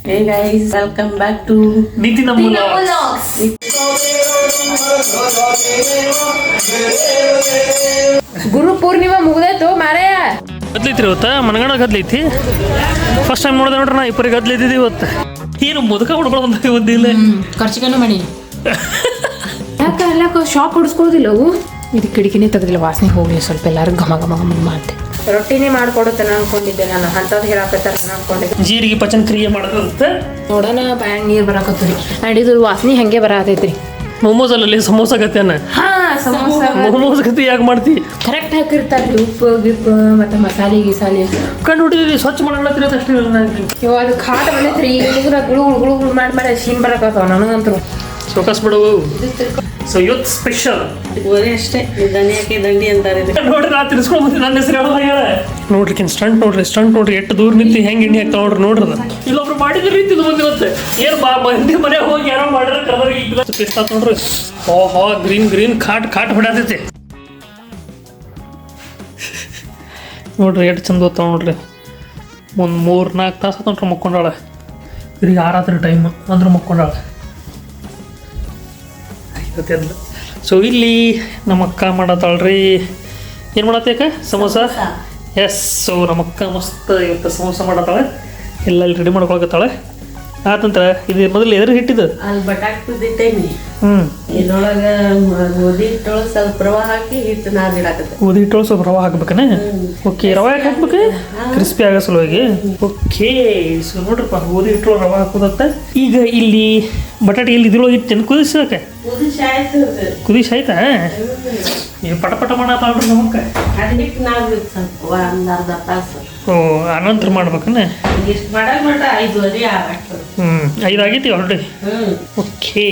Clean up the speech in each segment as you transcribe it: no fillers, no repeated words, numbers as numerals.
Hey guys, welcome back to Nitin Vlogs. ಗುರು ಪೂರ್ಣಿಮಾ ಮುಗ್ದಾಯ್ತು ಮಾರಾಯ. ಗದ್ಲೈತ್ರಿ ಇವತ್ತು ಮನಗಂಡ ಗದ್ಲೈತಿ. ಫಸ್ಟ್ ಟೈಮ್ ನೋಡಿದೆ ನೋಡ್ರಿ ನಾ ಇಬ್ಬರಿಗೆ ಗದ್ಲೈತಿದ್ವಿ ಇವತ್ತು. ಏನು ಮುದುಕ ಹುಡ್ಕೊಂಡು ಬಂದ ಒಂದಿಲ್ಲ ಖರ್ಚಿಗೆನೂ ಮಾಡಿ ಯಾಕ ಅಲ್ಲ ಶಾಪ್ ಹೊಡಿಸ್ಕೊಳೋದಿಲ್ಲ ಅವು ಇದು ಕಿಡಿಕಿನೇ ತೆಗೆದಿಲ್ಲ ವಾಸನೆ ಹೋಗ್ಲಿ ಸ್ವಲ್ಪ ಎಲ್ಲಾರು ಘಮ ಘಮ ಘಮ ಮಾತೆ ರೊಟ್ಟಿನೇ ಮಾಡ್ಕೊಡುತ್ತೆ ಅನ್ಕೊಂಡಿದ್ದೆ ನಾನು ಅಂಥದ್ದು ಹೇಳಕತ್ತಾರ ಅನ್ಕೊಂಡಿದ್ದೆ ಜೀರಿಗೆ ಪಚನ ಕ್ರಿಯೆ ಮಾಡೋದಂತೆ ನೋಡೋಣ ಬ್ಯಾಂಗ್ ನೀರು ಬರಾಕತ್ತೀರಿ ಆ್ಯಂಡ್ ಇದು ವಾಸನೆ ಹಂಗೆ ಬರತೈತ್ರಿ ಮೊಮೋಸ್ ಅಲ್ಲಿ ಸಮೋಸ ಗತಿಯನ್ನ ಮೊಮೋಸ್ ಗತಿ ಯಾಕೆ ಮಾಡ್ತಿ ಕರೆಕ್ಟ್ ಹಾಕಿರ್ತಾರ್ರಿ ಉಪ್ಪು ಗಿಪ್ಪು ಮತ್ತೆ ಮಸಾಲೆ ಗಿಸಾಲೆ ಕಂಡು ಹುಟ್ಟಿದ್ರಿ ಸ್ವಚ್ಛ ಮಾಡಲತ್ತಿರ ಅಷ್ಟೇ ಇವಾಗ ಅದು ಖಾಟ ಬಂದೈತ್ರಿ ಈಗ ಗುಳು ಗುಳು ಗುಳು ಮಾಡಿ ಶೀನ್ ಬರಕತ್ತಾವ ನನಗಂತರು ಸೋಕಸ್ ಬಿಡವು ಸೊ ಇವತ್ತು ಸ್ಪೆಷಲ್ ಬರೀ ಅಷ್ಟೇ ಧನಿಯಾಕೆ ದಂಡಿ ಅಂತಾರೆ ನೋಡ್ರಿ ನಾ ತಿರ್ಸ್ಕೊಂಡು ಬಂದು ನನ್ನ ಹೆಸರು ಹೇಳ ನೋಡ್ರಿ ಸ್ಟಂಟ್ ನೋಡ್ರಿ ಎಷ್ಟು ದೂರ ನಿಂತು ಹೆಂಗೆ ಎಣ್ಣೆ ಹಾಕ್ತಾ ನೋಡ್ರಿ ಅದು ಇಲ್ಲೊಬ್ರು ಮಾಡಿದ ರೀತಿ ಬಂದಿರುತ್ತೆ ಏನು ಮಂದಿ ಮನೆಗೆ ಹೋಗಿ ಯಾರೋ ಮಾಡಿದ್ರೆ ಕಲರ್ ಪಿಸ್ತಾ ನೋಡ್ರಿ ಓಹೋ ಗ್ರೀನ್ ಖಾಟ್ ಹೊಡ್ಯಾತೈತಿ ನೋಡ್ರಿ ಎಷ್ಟು ಚಂದ ಓದ್ತಾವ ನೋಡ್ರಿ ಒಂದು 3-4 ತಾಸು ನೋಡ್ರಿ ಮಕ್ಕೊಂಡಾಳ ಈಗ 6 ಟೈಮ್ ಅಂದ್ರೆ ಮಕ್ಕೊಂಡಾಳ ಸೊ ಇಲ್ಲಿ ನಮ್ಮ ಅಕ್ಕ ಮಾಡತ್ತಾಳ್ರಿ ಏನು ಮಾಡತ್ತೇಕ ಸಮೋಸ ಎಸ್ ಸೊ ನಮ್ಮ ಅಕ್ಕ ಮಸ್ತ್ ಇವತ್ತು ಸಮೋಸ ಮಾಡತ್ತಾಳೆ ಎಲ್ಲ ಇಲ್ಲಿ ರೆಡಿ ಮಾಡ್ಕೊಳಕತ್ತಾಳೆ ಆತಂತ್ರ ಇದು ಮೊದಲು ಎದುರು ಹಿಟ್ಟಿದ್ದು ಅಲ್ಲಿ ಬಟಾಟ್ ಕುದಿತೇನಿ ಇದ್ರೊಳಗೆ ಗೋಧಿ ಹಿಟ್ಟೊಳಗೆ ಸ್ವಲ್ಪ ರವೆ ಹಾಕಿ ಹಿಟ್ಟು ನಾದಿಡಾಕತ್ತೆ ಗೋಧಿ ಹಿಟ್ಟೊಳಗೆ ಸ್ವಲ್ಪ ರವೆ ಹಾಕ್ಬೇಕನೆ ಓಕೆ ರವೆ ಯಾಕೆ ಹಾಕ್ಬೇಕು ಕ್ರಿಸ್ಪಿ ಆಗೋ ಸಲುವಾಗಿ ಓಕೆ ಸೊ ನೋಡ್ರಪ್ಪ ಗೋಧಿ ಹಿಟ್ಟೊಳಗೆ ರವೆ ಹಾಕೋದತ್ತ ಈಗ ಇಲ್ಲಿ ಬಟಾಟೆ ಇಲ್ಲಿ ಇದ್ರೊಳಗೆ ಇಟ್ಟು ಕುದಿಸಕ್ಕೆ ಕುದಿಸಿ ಆಯ್ತಾ ನೀವು ಪಟ ಮಾಡತ್ತಾಳ್ರಿ ನಮಕ್ಕ ಅದು ಹಿಟ್ಟು ನಾದ್ಬೇಕು ಸ್ವಲ್ಪ ಒಂದು ಅರ್ಧ ತಾಸು ಓ ಅನಂತರ ಮಾಡ್ಬೇಕನ್ನ ಇಷ್ಟು ಮಾಡಕ್ 5:30 ಆಗತ್ತೆ 5 ಆಗೈತಿ ಆಲ್ರೆಡಿ ಓಕೆ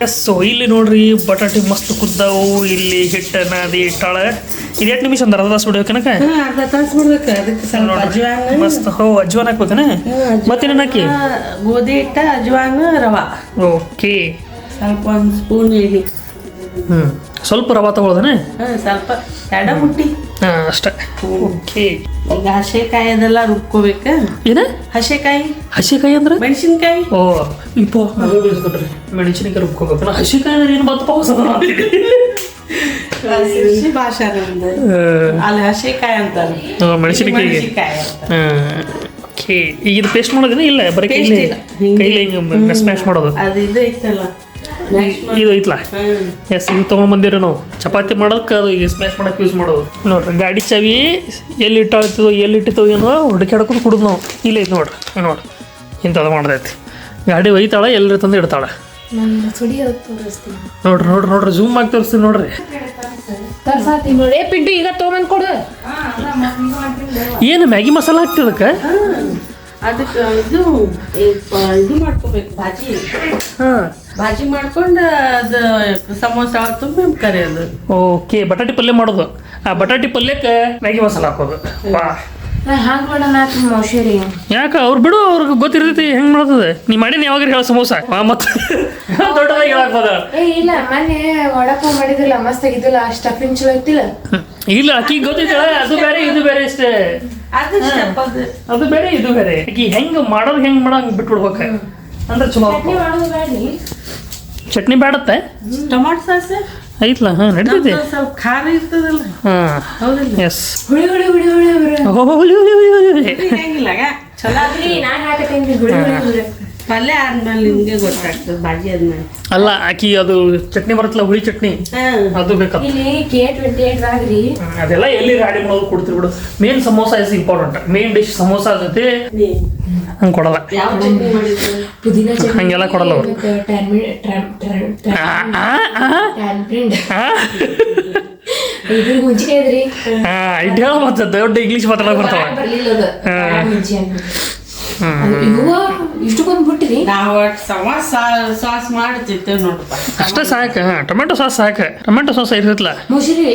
ಎಸ್ ಸೊ ಇಲ್ಲಿ ನೋಡ್ರಿ ಬಟಾಟೆ ಮಸ್ತ್ ಕುದ್ದಾವು ಇಲ್ಲಿ ಹಿಟ್ಟು ನಾದಿ ಇಟ್ಟಾಳ ಇದು 8 ನಿಮಿಷ ಅಂದ್ರೆ ಅರ್ಧ ತಾಸು ಬಿಡ್ಬೇಕನಕ ಅರ್ಧ ತಾಸು ಬಿಡ್ಬೇಕು ಅದಕ್ಕೆ ಸ್ವಲ್ಪ ಅಜ್ವಾನ ಮಸ್ತ್ ಅಜ್ವಾನ ಹಾಕ್ಬೇಕನ ಮತ್ತೇನೇನು ಹಾಕಿ ಗೋಧಿ ಹಿಟ್ಟ ಅಜ್ವಾನ ರವಾ ಓಕೆ ಸ್ವಲ್ಪ ಒಂದು ಸ್ಪೂನ್ ಎಣ್ಣೆ ಸ್ವಲ್ಪ ರವಾ ತಗೊಳ್ಳೋದನೆ ಸ್ವಲ್ಪ ಎಡ ಮುಟ್ಟಿ ಅಷ್ಟೇ ಓಕೆ ಈಗ ಹಸೆಕಾಯಿ ಅದೆಲ್ಲ ರುಬ್ಕೋಬೇಕು ಏನ ಹಸಿಕಾಯಿ ಅಂದ್ರೆ ಮೆಣಸಿನ್ಕಾಯಿ ಓ ಇಪ್ಪ ಮೆಣಸಿನಕಾಯಿ ರುಬ್ಕೋಬೇಕು ಹಸಿಕಾಯಿ ಅಂದ್ರೆ ಏನು ಬಂತಪ್ಪ ಹೊಸದ ಭಾಷೆ ಅಲ್ಲಿ ಹಸೆಕಾಯಿ ಅಂತಾರೆ ಮೆಣಸಿನಕಾಯಿ ಓಕೆ ಈಗ ಇದು ಪೇಸ್ಟ್ ಮಾಡೋದೇನ ಇಲ್ಲ ಬರೀ ಕೈಲಿ ಹಿಂಗೆ ಸ್ಮ್ಯಾಶ್ ಮಾಡೋದು ಅದು ಇದು ಐತಲ್ಲ ಇದು ಐತ್ಲಾ ಎಸ್ ಇದು ತೊಗೊಂಡು ಬಂದಿರಿ ನಾವು ಚಪಾತಿ ಮಾಡೋದಕ್ಕೆ ಅದು ಈಗ ಸ್ಮ್ಯಾಶ್ ಮಾಡೋಕೆ ಯೂಸ್ ಮಾಡೋದು ನೋಡ್ರಿ ಗಾಡಿ ಚಾವಿ ಎಲ್ಲಿ ಇಟ್ಟಿತ್ತೋ ಏನೋ ಹುಡುಕಾಡ್ಕೊಂಡು ಕುಡಿದು ನಾವು ಇಲ್ಲ ಐತೆ ನೋಡ್ರಿ ಇಂಥದ್ದು ಮಾಡ್ದೈತಿ ಗಾಡಿ ಒಯ್ತಾಳೆ ಎಲ್ಲರ ತಂದು ಇಡ್ತಾಳೆ ನೋಡ್ರಿ ಝೂಮ್ ಆಗಿ ತೋರಿಸ್ತೀನಿ ನೋಡ್ರಿ ಪಿಂಟು ಈಗ ತೊಗೊಂಡ್ ಕೊಡು ಏನು ಮ್ಯಾಗಿ ಮಸಾಲ ಹಾಕ್ತಿದಕ್ಕೆ ಅದಕ್ಕೆ ಇದು ಮಾಡ್ಕೋಬೇಕು ಭಾಜಿ ಮಾಡ್ಕೊಂಡು ಅದು ಸಮೋಸ ತುಂಬ ಕರೆಯೋದು ಓಕೆ ಬಟಾಟಿ ಪಲ್ಯ ಮಾಡೋದು ಆ ಬಟಾಟಿ ಪಲ್ಯಕ್ಕೆ ಮ್ಯಾಗಿ ಮಸಾಲ ಹಾಕೋದು ವಾ ಹಾಗೆ ಮಾಡೋಣ ಮೌಶೇರಿ ಯಾಕೆ ಅವ್ರು ಬಿಡು ಅವ್ರಿಗೆ ಗೊತ್ತಿರ್ತೈತಿ ಹೆಂಗೆ ಮಾಡ್ತದೆ ನೀ ಮಾಡೀನಿ ಯಾವಾಗ ಹೇಳ ಸಮೋಸ ಮತ್ತೆ ದೊಡ್ಡದಾಗಿ ಹೇಳಾಕ್ಬೋದ ಇಲ್ಲ ಮೊನ್ನೆ ವಡಪಾವ್ ಮಾಡಿದ್ರಲ್ಲ ಮಸ್ತ್ ಆಗಿದ್ದಿಲ್ಲ ಸ್ಟಫಿಂಗ್ ಚಲೋ ಐತಿಲ್ಲ ಇಲ್ಲ ಆಕಿ ಗೊತ್ತಿಲ್ಲ ಅದು ಬೇರೆ ಇದು ಬೇರೆ ಅಷ್ಟೇ ಅದು ಬೇರೆ ಇದು ಬೇರೆ ಆಕಿ ಹೆಂಗೆ ಮಾಡೋದು ಹೆಂಗೆ ಹಂಗೆ ಬಿಟ್ಬಿಡ್ಬೇಕು ಅಂದ್ರೆ ಚಲೋ ಚಟ್ನಿ ಬೇಡತ್ತೆ ಟೊಮಾಟೊ ಸಾಸ್ ಐತ್ಲ ನಡೀತೈತಿ ಸ್ವಲ್ಪ ಖಾರ ಇರ್ತದಲ್ಲ ಎಸ್ ಹುಳಿ ಹುಳಿ ಹುಳಿ ಹುಳಿ ಹೆಂಗಿಲ್ಲ ಚಲೋ ನಾನು ಹಾಕತ್ತೇನ್ರಿ ಹುಳಿ ಹುಳಿ ಹುಳಿ ಪಲ್ಯ ಆದ್ಮೇಲೆ ನಿಮ್ಗೆ ಗೊತ್ತಾಗ್ತದೆ ಭಾಜಿ ಆದ್ಮೇಲೆ ಅಲ್ಲ ಆಕಿ ಅದು ಚಟ್ನಿ ಬರುತ್ತಲ್ಲ ಹುಳಿ ಚಟ್ನಿ ಅದು ಬೇಕಲ್ಲ ಇಲ್ಲಿ K28 ಆಗ್ರಿ ಅದೆಲ್ಲ ಎಲ್ಲಿ ರೆಡಿ ಮಾಡೋದು ಕೊಡ್ತೀವಿ ಬಿಡು main samosa is important main dish samosa ಜೊತೆ ಹಂಗೆ ಕೊಡಲ್ಲ ಯಾವ ಚಟ್ನಿ ಮಾಡಿದ್ರು ಪುದೀನ ಚಟ್ನಿ ಹಂಗೆಲ್ಲ ಕೊಡಲ್ಲ ಅವರು ಇದ್ರ ಮುಂಚಿಕೆ ಇದ್ರಿ ಇಟ್ಟು ಹೇಳ ಮತ್ತೆ ದೊಡ್ಡ ಇಂಗ್ಲೀಷ್ ಮಾತಾಡಕ್ ಬರ್ತಾವ ಇಷ್ಟಕ್ಕೊಂದು ಬಿಟ್ಟಿರಿ ನಾವು ಸಾಸ್ ಮಾಡ್ತಿರ್ತೇವೆ ನೋಡಪ್ಪ ಅಷ್ಟೇ ಸಾಕು ಟೊಮೆಟೊ ಸಾಸ್ ಸಾಕು ಟೊಮೆಟೊ ಸಾಸ್ ಇರ್ತಲ್ಲ ಮುಸಿರಿ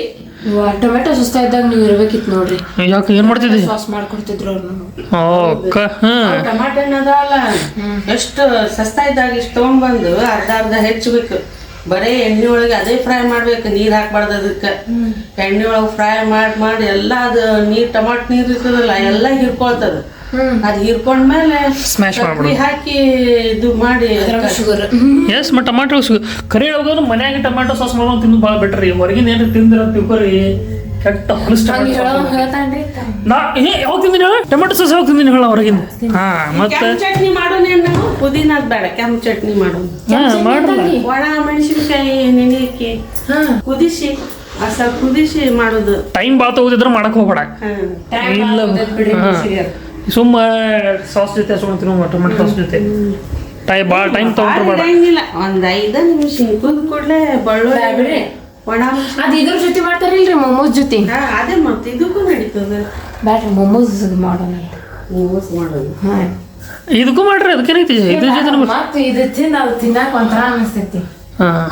ಟೊಮೆಟೊ ಸುಸ್ತಾ ಇದ್ದಾಗ ನೀವು ಇರ್ಬೇಕಿತ್ತು ನೋಡ್ರಿ ಯಾಕೆ ಏನ್ ಮಾಡ್ತಿದ್ವಿ ಸಾಸ್ ಮಾಡ್ಕೊಡ್ತಿದ್ರು ಟೊಮೆಟೊ ಅದಾವಲ್ಲ ಎಷ್ಟು ಸಸ್ತಾ ಇದ್ದಾಗ ಇಷ್ಟು ತಗೊಂಡ್ಬಂದು ಅರ್ಧ ಹೆಚ್ಚಬೇಕು ಬರೇ ಎಣ್ಣೆ ಒಳಗೆ ಅದೇ ಫ್ರೈ ಮಾಡ್ಬೇಕು ನೀರ್ ಹಾಕ್ಬಾರ್ದು ಅದಕ್ಕೆ ಎಣ್ಣೆ ಒಳಗೆ ಫ್ರೈ ಮಾಡಿ ಎಲ್ಲ ಅದು ನೀರ್ ಟೊಮಾಟೊ ನೀರ್ ಇರ್ತದಲ್ಲ ಎಲ್ಲ ಹಿಡ್ಕೊಳ್ತದ ಅದು ಹೀರ್ಕೊಂಡ್ಮೇಲೆ Smash ಮಾಡ್ಬಿಡು. ಹಾಕಿ ಇದು ಮಾಡಿ ಶುಗರ್ ಎಸ್ ಮತ್ತು ಟಮಾಟೊ ಕರಿ ಹೋಗೋದು ಮನ್ಯಾಗ ಟಮಾಟೊ ಸಾಸ್ ಮಾಡ್ಕೊಂಡು ತಿನ್ನೋದು ಭಾಳ ಬೆಟರ್ ರೀ ಹೊರಗಿನ ಏನಾರು ತಿಂದಿರ ತಿಳ್ಕೊರಿ ಕೆಟ್ಟ ಹೊಲಸ್ ಹೇಳ್ತಾನ್ರಿ ಯಾವಾಗ ತಿಂದಿನಿ ಹೇಳ ಟೊಮೆಟೊ ಸಾಸ್ ಯಾವಾಗ ತಿಂದಿನಿ ಹೇಳ ಹೊರಗಿಂದ ಮತ್ತೆ ಕೆಂಪು ಚಟ್ನಿ ಮಾಡೋಣ ನಾವು ಪುದೀನದ್ ಬೇಡ ಕೆಂಪು ಚಟ್ನಿ ಮಾಡೋದು ಮಾಡಲ್ಲ ಒಣ ಮೆಣಸಿನ್ಕಾಯಿ ನೆನೆಯಕ್ಕೆ ಕುದಿಸಿ ಸ್ವಲ್ಪ ಕುದಿಸಿ ಮಾಡೋದು ಟೈಮ್ ಭಾಳ ತಗೋದಿದ್ರೆ ಮಾಡಕ್ ಹೋಗ್ಬೇಡ ಇಲ್ಲ ಸುಮ್ಮ ಸಾಸ್ ಜೊತೆ ಹಚ್ಕೊಂಡು ತಿನ್ನೋ ಟೊಮೆಟೊ ಸಾಸ್ ಜೊತೆ ಭಾಳ ಟೈಮ್ ತಗೊಂಡ್ರೆ ಬೇಡ ಇಲ್ಲ ಒಂದ್ 5 ನಿಮಿಷ ಕುದ್ ಕೂಡಲೇ ಬೆಳ್ಳುಳ್ಳಿ ಒಣ ಅದ್ ಇದ್ರ ಜೊತೆ ಮಾಡ್ತಾರಿಲ್ರಿ ಮೊಮೋಸ್ ಜೊತೆ ಅದೇ ಮತ್ತೆ ಇದಕ್ಕೂ ನಡೀತದೆ ಬ್ಯಾಡ್ರಿ ಮೊಮೋಸ್ ಮಾಡೋಣ ಮೋಸ್ ಮಾಡೋದು ಇದಕ್ಕೂ ಮಾಡ್ರಿ ಅದಕ್ಕೇನೈತಿ ಇದ್ರ ಜೊತೆ ಮತ್ತೆ ಇದು ತಿಂದ ಅದು ತಿನ್ನಾಕ ಒಂಥರ ಅನಿಸ್ತೈತಿ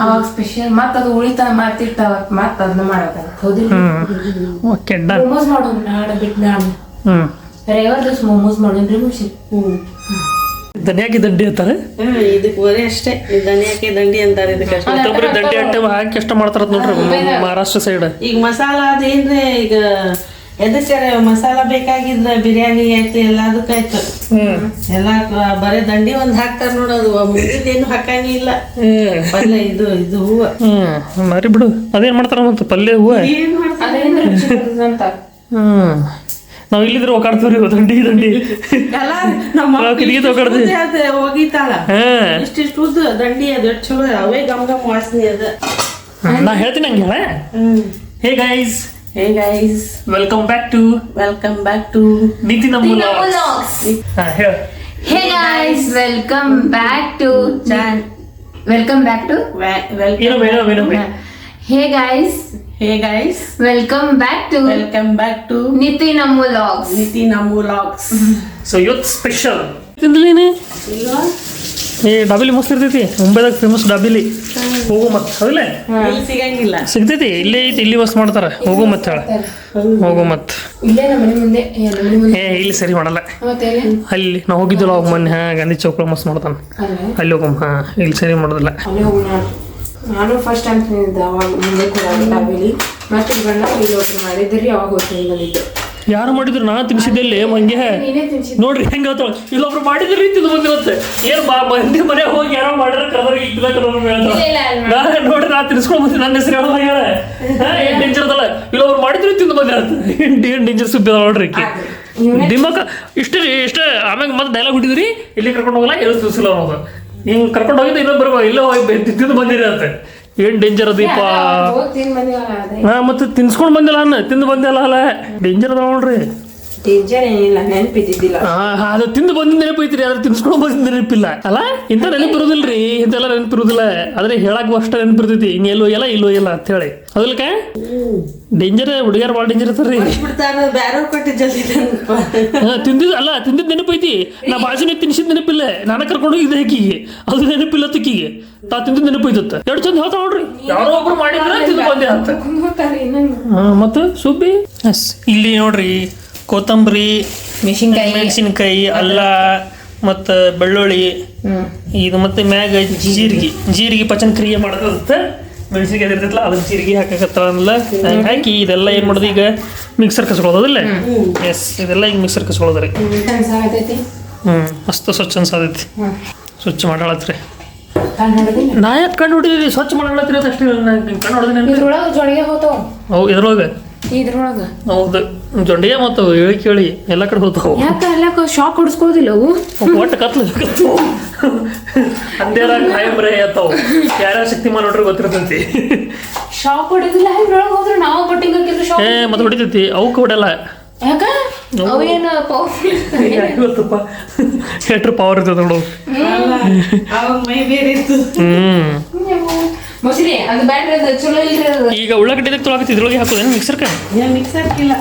ಅವಾಗ ಸ್ಪೆಷಲ್ ಮತ್ತ ಅದು ಉಳಿತಾ ಮತ್ತಿಟ್ಟ ಮತ್ತ ಅದನ್ನ ಮಾಡಬೇಕಾಗತ್ತೆ ಹೌದಿಲ್ಲ ಓಕೆ ಡನ್ ಮೊಮೋಸ್ ಮಾಡೋಣ ನಾಳೆ ಬಿಟ್ಟು ನಾಳೆ ರೇವರ್ ದಿವಸ ಮೊಮೋಸ್ ಮಾಡೋಣ್ರಿ ಮುಗಿಸಿ ಧನಿಯಾಗಿ ದಂಡಿ ಅಂತಾರೆ ಇದಕ್ಕೆ ಬರೀ ಅಷ್ಟೇ ಧನಿಯಾಕೆ ದಂಡಿ ಅಂತಾರೆ ಇದಕ್ಕೆ ಅಷ್ಟೇ ಮತ್ತೊಬ್ರು ದಂಡಿ ಅಟ್ಟೆ ಹಾಕಿ ಎಷ್ಟು ಮಾಡ್ತಾರ ನೋಡ್ರಿ ಮಹಾರಾಷ್ಟ್ರ ಸೈಡ್ ಈಗ ಮಸಾಲ ಅದೇನ್ರಿ ಈಗ ಎದಕ್ಕೆ ಮಸಾಲ ಬೇಕಾಗಿದ್ರ ಬಿರಿಯಾನಿ ಆಯ್ತು ಎಲ್ಲದಕ್ಕಾಯ್ತು ಎಲ್ಲ ಬರೀ ದಂಡಿ ಒಂದ್ ಹಾಕ್ತಾರ ನೋಡೋದು ಮುಂದಿನ ಹಾಕಂಗಿ ಇಲ್ಲ ಪಲ್ಯ ಇದು ಇದು ಹೂವ ಮಾರಿ ಬಿಡು ಅದೇನ್ ಮಾಡ್ತಾರ ಮತ್ತೆ ಪಲ್ಯ ಹೂವ ಏನ್ ಮಾಡ್ತಾರೆ ಅಂತ ನಾವ್ ಇಲ್ಲಿದ್ರೆ ಒಕಾಡ್ತೀವ್ರಿ ದಂಡಿ ದಂಡಿ ಹೋಗಿತಾಳ ಇಷ್ಟಿಷ್ಟು ಉದ್ದ ದಂಡಿ ಅದು ಎಷ್ಟು ಚಲೋ ಅವೇ ಗಮ್ ಗಮ್ ವಾಸನೆ ಅದ ನಾ ಹೇಳ್ತೀನಿ ಹಂಗೆ ಹೇಳ ಹೇ ಗೈಸ್ ಹೇ guys welcome back to Neethi ನಮ್ಮ ಹೇಳ ಹೇ ಗೈಸ್ ವೆಲ್ಕಮ್ ಬ್ಯಾಕ್ ಟು ಹೇ guys welcome back to Nithi ನಮ್ಮ ವ್ಲಾಗ್ಸ್ ಸೊ ಇವತ್ತು ಸ್ಪೆಷಲ್ ತಿಂದ್ಲೇನೆ ಏ ಡಾಬಿಲಿ ಮಸ್ತ್ ಇರ್ತೈತಿ ಮುಂಬೈದಾಗ ಫೇಮಸ್ ಡಾಬಿಲಿ ಹೋಗು ಮತ್ತೆ ಹೌದಿಲ್ಲ ಸಿಗಂಗಿಲ್ಲ ಸಿಗ್ತೈತಿ ಇಲ್ಲೇ ಐತಿ ಇಲ್ಲಿ ಮಸ್ತ್ ಮಾಡ್ತಾರ ಹೋಗು ಮತ್ತೆ ಹೇಳ ಹೋಗು ಮತ್ತೆ ಇಲ್ಲೇ ನಮ್ಮ ಮನೆ ಮುಂದೆ ಏ ಇಲ್ಲಿ ಸರಿ ಮಾಡಲ್ಲ ಮತ್ತೆ ಅಲ್ಲಿ ನಾವು ಹೋಗಿದ್ದಿಲ್ಲ ಅವಾಗ ಮೊನ್ನೆ ಗಾಂಧಿ ಚೌಕ ಮಸ್ತ್ ಮಾಡ್ತಾನ ಅಲ್ಲಿ ಹೋಗಮ್ಮ ಇಲ್ಲಿ ಸರಿ ಮಾಡೋದಿಲ್ಲ ಅಲ್ಲೇ ಹೋಗೋಣ ನಾನು ಫಸ್ಟ್ ಟೈಮ್ ತಿಂದಿದ್ದೆ ಅವಾಗ ಮುಂದೆ ಕೂಡ ಡಾಬಿಲಿ ಮತ್ತೆ ಬಣ್ಣ ಇಲ್ಲಿ ಒಟ್ಟು ಮಾಡಿದ್ರಿ ಅವಾಗ ಹೋಗ್ತೀನಿ ಬಂದಿದ್ದೆ ಯಾರು ಮಾಡಿದ್ರು ನಾ ತಿನ್ಸಿದ್ದಲ್ಲಿ ಮಂಗೆ ನೀನೇ ತಿನ್ಸಿದ್ದೆ ನೋಡ್ರಿ ಹೆಂಗ ಇಲ್ಲೊಬ್ರು ಮಾಡಿದ್ರಿ ತಿಂದು ಬಂದಿರುತ್ತೆ ಏನ್ ಮಂದಿ ಮನೆ ಹೋಗಿ ಯಾರೋ ಮಾಡ್ಯಾರ ಕಲರ್ ನೋಡ್ರಿ ನಾ ತಿನ್ಸ್ಕೊಂಡ್ ಬಂದಿ ನನ್ನ ಹೆಸರು ಹೇಳೋ ಹೇಳ ಏನ್ ಡೇಂಜರ್ ಅದಲ್ಲ ಇಲ್ಲೊಬ್ರು ಮಾಡಿದ್ರು ತಿಂದು ಬಂದಿರತ್ತೆ ಏನ್ ಡೇಂಜರ್ ಸುದ್ದಿ ಅದ ನೋಡ್ರಿ ದಿಮಾಕ ಇಷ್ಟೇ ಆಮ್ಯಾಗ ಮತ್ತೆ ಡೈಲಾಗ್ ಹುಟ್ಟಿದ್ರಿ ಇಲ್ಲಿ ಕರ್ಕೊಂಡು ಹೋಗಲ್ಲ ಏನು ತಿನ್ಸಿಲ್ಲ ಅನ್ನೋದು ಹಿಂಗ್ ಕರ್ಕೊಂಡು ಹೋಗಿದ್ದು ಇನ್ನೊಬ್ಬರು ಇಲ್ಲ ಹೋಗಿ ತಿಂದು ಬಂದಿರತ್ತೆ ಏನ್ ಡೇಂಜರ್ ಅದೀಪ ಹಾ ಮತ್ತೆ ತಿನ್ಸ್ಕೊಂಡ್ ಬಂದಿಲ್ಲ ತಿಂದು ಬಂದಿಲ್ಲ ಅಲ್ಲ ಡೇಂಜರ್ ಅದ ನೋಡ್ರಿ ಟೀಚರ್ ಏನಿಲ್ಲ ನೆನಪಿದ್ದಿದ್ದಿಲ್ಲ ಅದು ತಿಂದು ಬಂದ ನೆನಪೈತ್ರಿ ಆದ್ರೆ ತಿನ್ಸ್ಕೊಂಡು ಬಂದ ನೆನಪಿಲ್ಲ ಅಲ್ಲ ಇಂಥ ನೆನಪಿರೋದಿಲ್ರಿ ಇಂತೆಲ್ಲ ನೆನಪಿರೋದಿಲ್ಲ ಆದ್ರೆ ಹೇಳಕ್ ಅಷ್ಟ ನೆನಪಿರ್ತೈತಿ ಹಿಂಗ ಎಲ್ಲೋ ಇಲ್ಲ ಇಲ್ಲೋ ಇಲ್ಲ ಅಂತ ಹೇಳಿ ಅದಲ್ಕ ಡೇಂಜರ್ ಹುಡುಗಿಯರ್ ಭಾಳ ಡೇಂಜರ್ ಇರ್ತಾರ್ರಿ ತಿಂದಿದ್ ಅಲ್ಲ ತಿಂದಿದ್ ನೆನಪೈತಿ ನಾ ಬಾಜಿನ ತಿನ್ಸಿದ್ ನೆನಪಿಲ್ಲ ನಾನ ಕರ್ಕೊಂಡು ಹೋಗಿದ್ದೆ ಆಕಿಗೆ ಅದು ನೆನಪಿಲ್ಲ ತಕ್ಕಿಗೆ ತಾ ತಿಂದಿದ್ ನೆನಪೈತತ್ತ ಎರಡು ಚಂದ ಹೇಳ್ತಾ ನೋಡ್ರಿ ಯಾರೋ ಒಬ್ರು ಮಾಡಿದ್ರೆ ತಿಂದು ಬಂದೆ ಅಂತ ಮತ್ತೆ ಸುಬ್ಬಿ ಇಲ್ಲಿ ನೋಡ್ರಿ ಕೊತ್ತಂಬರಿ ಮೆಣಸಿನ್ಕಾಯಿ ಅಲ್ಲ ಮತ್ತು ಬೆಳ್ಳುಳ್ಳಿ ಇದು ಮತ್ತೆ ಮ್ಯಾಗ ಜೀರಿಗೆ ಪಚನ ಕ್ರಿಯೆ ಮಾಡೋದಿರುತ್ತೆ ಮೆಣಸಿನ್ಕಾಯಿ ಇರ್ತೈತಲ್ಲ ಅದನ್ನ ಜೀರಿಗೆ ಹಾಕಕತ್ತಲ್ಲ ಹಾಕಿ ಇದೆಲ್ಲ ಏನು ಮಾಡೋದು ಈಗ ಮಿಕ್ಸರ್ ಕಸ್ಕೊಳ್ಳೋದಿಲ್ಲ ಎಸ್ ಇದೆಲ್ಲ ಈಗ ಮಿಕ್ಸರ್ ಕಸ್ಕೊಳ್ಳೋದ್ರಿ ಮಸ್ತ್ ಸ್ವಚ್ಛ ಅನ್ಸತೈತಿ ಸ್ವಚ್ಛ ಮಾಡಾಳತ್ರಿ ನಾ ಯಾಕೆ ಕಣ್ಣು ಹೊಡಿದ್ರಿ ಸ್ವಚ್ಛ ಮಾಡಾಳತ್ರಿ ಅದು ಅಷ್ಟೇ ಕಣ್ಣು ಹೊಡೆದ ಅವು ಇದ್ರೊಳಗೆ ಹೌದು ಜೊಂಡಿಗೆ ಮತ್ತು ಹೇಳಿ ಕೇಳಿ ಎಲ್ಲ ಕಡೆ ಹೋಗ್ತಾವ ಶಾಕ್ ಹೊಡಿಸ್ಕೊಳ್ಳೋದಿಲ್ಲ ಅವು ಒಟ್ಟು ಕತ್ಲು ಅಂದೇರ ಕಾಯಂಬ್ರೆ ಅತ್ತಾವ ಯಾರ್ಯಾರ ಶಕ್ತಿಮಾನ್ ನೋಡ್ರಿ ಗೊತ್ತಿರ್ತೈತಿ ಶಾಕ್ ಹೊಡಿದಿಲ್ಲ ಹೋದ್ರೆ ನಾವು ಬಟ್ಟಿಂಗ್ ಹಾಕಿದ್ರೆ ಶಾಕ್ ಮತ್ತೆ ಹೊಡಿತೈತಿ ಅವಕ್ಕೆ ಹೊಡಲ್ಲ ಯಾಕ ಅವೇನು ಗೊತ್ತಪ್ಪ ಎಷ್ಟ್ರ ಪವರ್ ಇರ್ತದ ನೋಡು ಮೊಸರಿ ಅದು ಬ್ಯಾಟ್ರಿ ಅದು ಚಲೋ ಇಲ್ರಿ ಅದು ಈಗ ಉಳ್ಳಾಗಡ್ಡಿ ತೊಳಕತ್ತಿ ಇದ್ರೊಳಗೆ ಹಾಕೋದೇನು ಮಿಕ್ಸರ್ಕ ಮಿಕ್ಸರ್ಕಿಲ್ಲ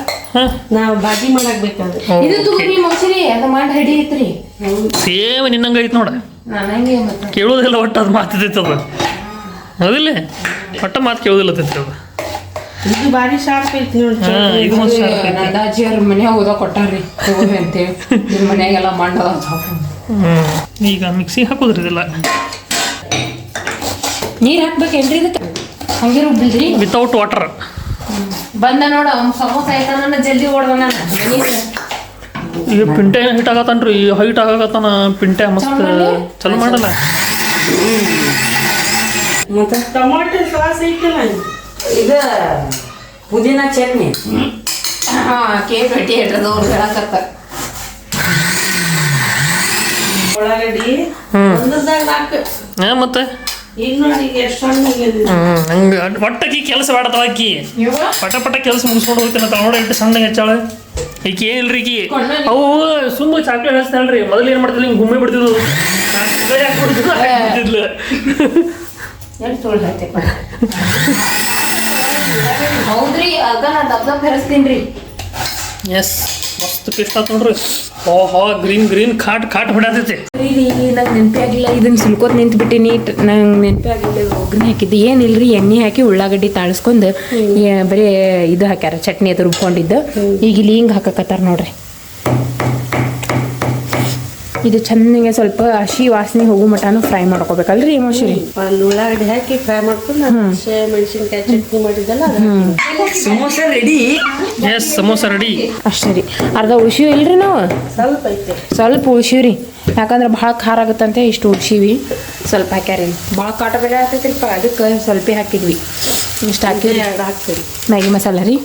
ನಾವು ಬಾಜಿ ಮಾಡಕ್ ಬೇಕಾದ್ರೆ ಇದು ತಗೋರಿ ಮೊಸರಿ ಅದು ಮಾಡಿ ರೆಡಿ ಐತ್ರಿ ಸೇಮ್ ನಿನ್ನಂಗ ಐತಿ ನೋಡ ನನಗೆ ಮತ್ತೆ ಕೇಳೋದಿಲ್ಲ ಒಟ್ಟು ಅದು ಮಾತಿದೈತೆ ಅದು ಹೌದಿಲ್ಲ ಒಟ್ಟ ಮಾತು ಕೇಳೋದಿಲ್ಲ ತೈತ್ರಿ ಅದು ಇದು ಭಾರಿ ಶಾರ್ಪ್ ಐತಿ ನೋಡಿ ಇದು ಒಂದು ಶಾರ್ಪ್ ಐತಿ ನನ್ನ ಅಜ್ಜಿಯವ್ರ ಮನ್ಯಾಗ ಓದೋ ಕೊಟ್ಟಾರ್ರಿ ತಗೋರಿ ಅಂತೇಳಿ ನಿಮ್ಮ ಮನ್ಯಾಗೆಲ್ಲ ಮಂಡದ ಈಗ ಮಿಕ್ಸಿಗೆ ಹಾಕೋದ್ರಿ ಇದೆಲ್ಲ ನೀರು ಹಾಕ್ಬೇಕೇನ್ರಿ ಇದಕ್ಕೆ ಹಂಗೆ ರುಬ್ಬಿಲ್ರಿ ವಿತೌಟ್ ವಾಟರ್ ಬಂದ ನೋಡ ಅವ್ನು ಸಮೋಸ ಆಯ್ತಾನ ಜಲ್ದಿ ಓಡ್ದ ನಾನು ಈಗ ಪಿಂಟೆ ಹಿಟ್ ಆಗತ್ತನ್ರಿ ಹೈಟ್ ಆಗತ್ತಾನ ಪಿಂಟೆ ಮಸ್ತ್ ಚಲೋ ಮಾಡಲ್ಲ ಮತ್ತೆ ಟೊಮಾಟೊ ಸಾಸ್ ಐತಲ್ಲ ಇದು ಪುದೀನ ಚಟ್ನಿ ಕೇಕ್ ಗಟ್ಟಿ ಇಟ್ಟದ ಅವ್ರು ಹೇಳಕತ್ತ ಉಳ್ಳಾಗಡ್ಡಿ ಒಂದ್ರದಾಗ 4 ಮತ್ತೆ ಈಗ ನೋಡಿ ಈಗ ಎಷ್ಟು ಸಣ್ಣಗಿದೆ ಹಂಗೆ ಒಟ್ಟಕ್ಕೆ ಕೆಲಸ ಮಾಡತ್ತವ ಆಕಿ ಪಟ ಕೆಲಸ ಮುಗಿಸ್ಕೊಂಡು ಹೋಗ್ತಾನೆ ನೋಡ ಇಟ್ಟು ಸಣ್ಣಗೆ ಹೆಚ್ಚಾಳ ಈಕಿ ಏನಿಲ್ರಿ ಈಕಿ ಅವು ಸುಮ್ಮ ಚಾಕ್ಲೇಟ್ ಹಚ್ತಾಳ್ರಿ ಮೊದಲು ಏನು ಮಾಡ್ತಿಲ್ಲ ಹಿಂಗೆ ಗುಮ್ಮಿ ಬಿಡ್ತಿದ್ವು ಹಾಕ್ಬಿಡ್ತಿದ್ಲು ಹೌದ್ರಿ ಅದ ನಾ ದಪ್ಪ ಬೆರೆಸ್ತೀನಿ ಎಸ್ ಮಸ್ತ್ ಟೇಸ್ಟ್ ಆತ್ ನೋಡ್ರಿ ಓಹೋ ಗ್ರೀನ್ ಖಾಟ್ ಹೊಡ್ಯಾತೈತಿ ನಂಗೆ ನೆನಪೇ ಆಗಿಲ್ಲ ಇದನ್ನ ಸುಲ್ಕೋತ್ ನಿಂತ್ಬಿಟ್ಟಿನಿ ನಂಗೆ ನೆನಪೇ ಆಗಿಲ್ಲ ಒಗ್ಗರಣೆ ಹಾಕಿದ್ದು ಏನಿಲ್ರಿ ಎಣ್ಣೆ ಹಾಕಿ ಉಳ್ಳಾಗಡ್ಡಿ ತಾಳಿಸ್ಕೊಂಡು ಬರೀ ಇದು ಹಾಕ್ಯಾರ ಚಟ್ನಿ ಅದು ರುಬ್ಕೊಂಡಿದ್ದು ಈಗ ಇಲ್ಲಿ ಹಿಂಗೆ ಹಾಕಕತ್ತಾರ ನೋಡ್ರಿ ಇದು ಚೆನ್ನಾಗಿ ಸ್ವಲ್ಪ ಹಸಿ ವಾಸನೆ ಹೋಗೋ ಮಟನು ಫ್ರೈ ಮಾಡ್ಕೋಬೇಕಲ್ರಿ ಮೋಶರಿ ಒಂದು ಉಳ್ಳಾಗಡ್ಡಿ ಹಾಕಿ ಫ್ರೈ ಮಾಡ್ಕೊಂಡು ಮೆಣಸಿನ್ಕಾಯಿ ಚಟ್ನಿ ಮಾಡಿದ್ದಲ್ಲ samosa ready yes samosa ready ಅಷ್ಟೇ ರೀ ಅರ್ಧ ಉಳ್ಸಿವಿ ಇಲ್ರಿ ನಾವು ಸ್ವಲ್ಪ ಐತೆ ಸ್ವಲ್ಪ ಉಳ್ಸಿವ್ರಿ ಯಾಕಂದ್ರೆ ಭಾಳ ಖಾರ ಆಗುತ್ತಂತೆ ಇಷ್ಟು ಉಳ್ಸಿವಿ ಸ್ವಲ್ಪ ಹಾಕ್ಯಾರಿ ಭಾಳ ಕಾಟ ಬೇಡ ಆಗ್ತೈತ್ರಿಪ್ಪ ಅದಕ್ಕೆ ಸ್ವಲ್ಪ ಹಾಕಿದ್ವಿ ಇಷ್ಟು ಹಾಕಿದ್ರಿ 2 ಹಾಕ್ತೀವಿ ಮ್ಯಾಗಿ ಮಸಾಲ ರೀ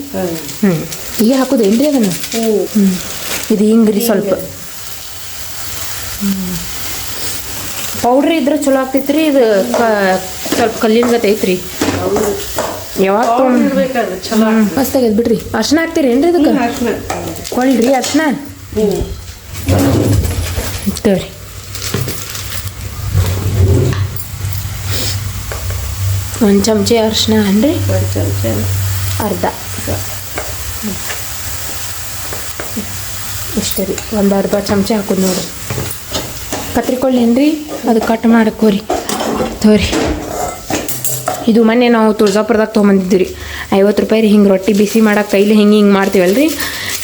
ಈಗ ಹಾಕೋದೇನ್ರಿ ಅದನ್ನು ಇದು ಹಿಂಗೆ ರೀ ಸ್ವಲ್ಪ ಪೌಡ್ರ್ ಇದ್ರೆ ಚಲೋ ಆಗ್ತೈತ್ರಿ ಇದು ಸ್ವಲ್ಪ ಕಲ್ಲಿನ ಗತೆ ಐತ್ರಿ ಯಾವಾಗ ಇರ್ಬೇಕಾದ್ರೆ ಚಲೋ ಮಸ್ತ್ ಆಗೈತೆ ಬಿಡ್ರಿ ಅರ್ಶಿನ ಹಾಕ್ತೀರಿ ಏನ್ರಿ ಇದಕ್ಕೆ ಕೊಳ್ಳ್ರಿ ಅರ್ಶಿನ ಇರ್ತೇವ್ರಿ ಒಂದು ಚಮಚೆ ಅರ್ಶಿನ ಅನ್ರಿ ಅರ್ಧ ಇಷ್ಟೇ ರೀ ಒಂದು ಅರ್ಧ ಚಮಚೆ ಹಾಕೋದು ನೋಡ್ರಿ ಕತ್ರಿಕೊಳ್ಳೇನ್ರಿ ಅದು ಕಟ್ ಮಾಡಕ್ಕೋರಿ ತೋರಿ ಇದು ಮೊನ್ನೆ ನಾವು ತುಳಜಾಪುರದಾಗ ತೊಗೊಂಬಂದಿದ್ವಿ ರೀ 50 ರೂಪಾಯಿ ರೀ ಹಿಂಗೆ ರೊಟ್ಟಿ ಬಿಸಿ ಮಾಡಕ್ಕೆ ಕೈಲಿ ಹಿಂಗೆ ಮಾಡ್ತೀವಲ್ರಿ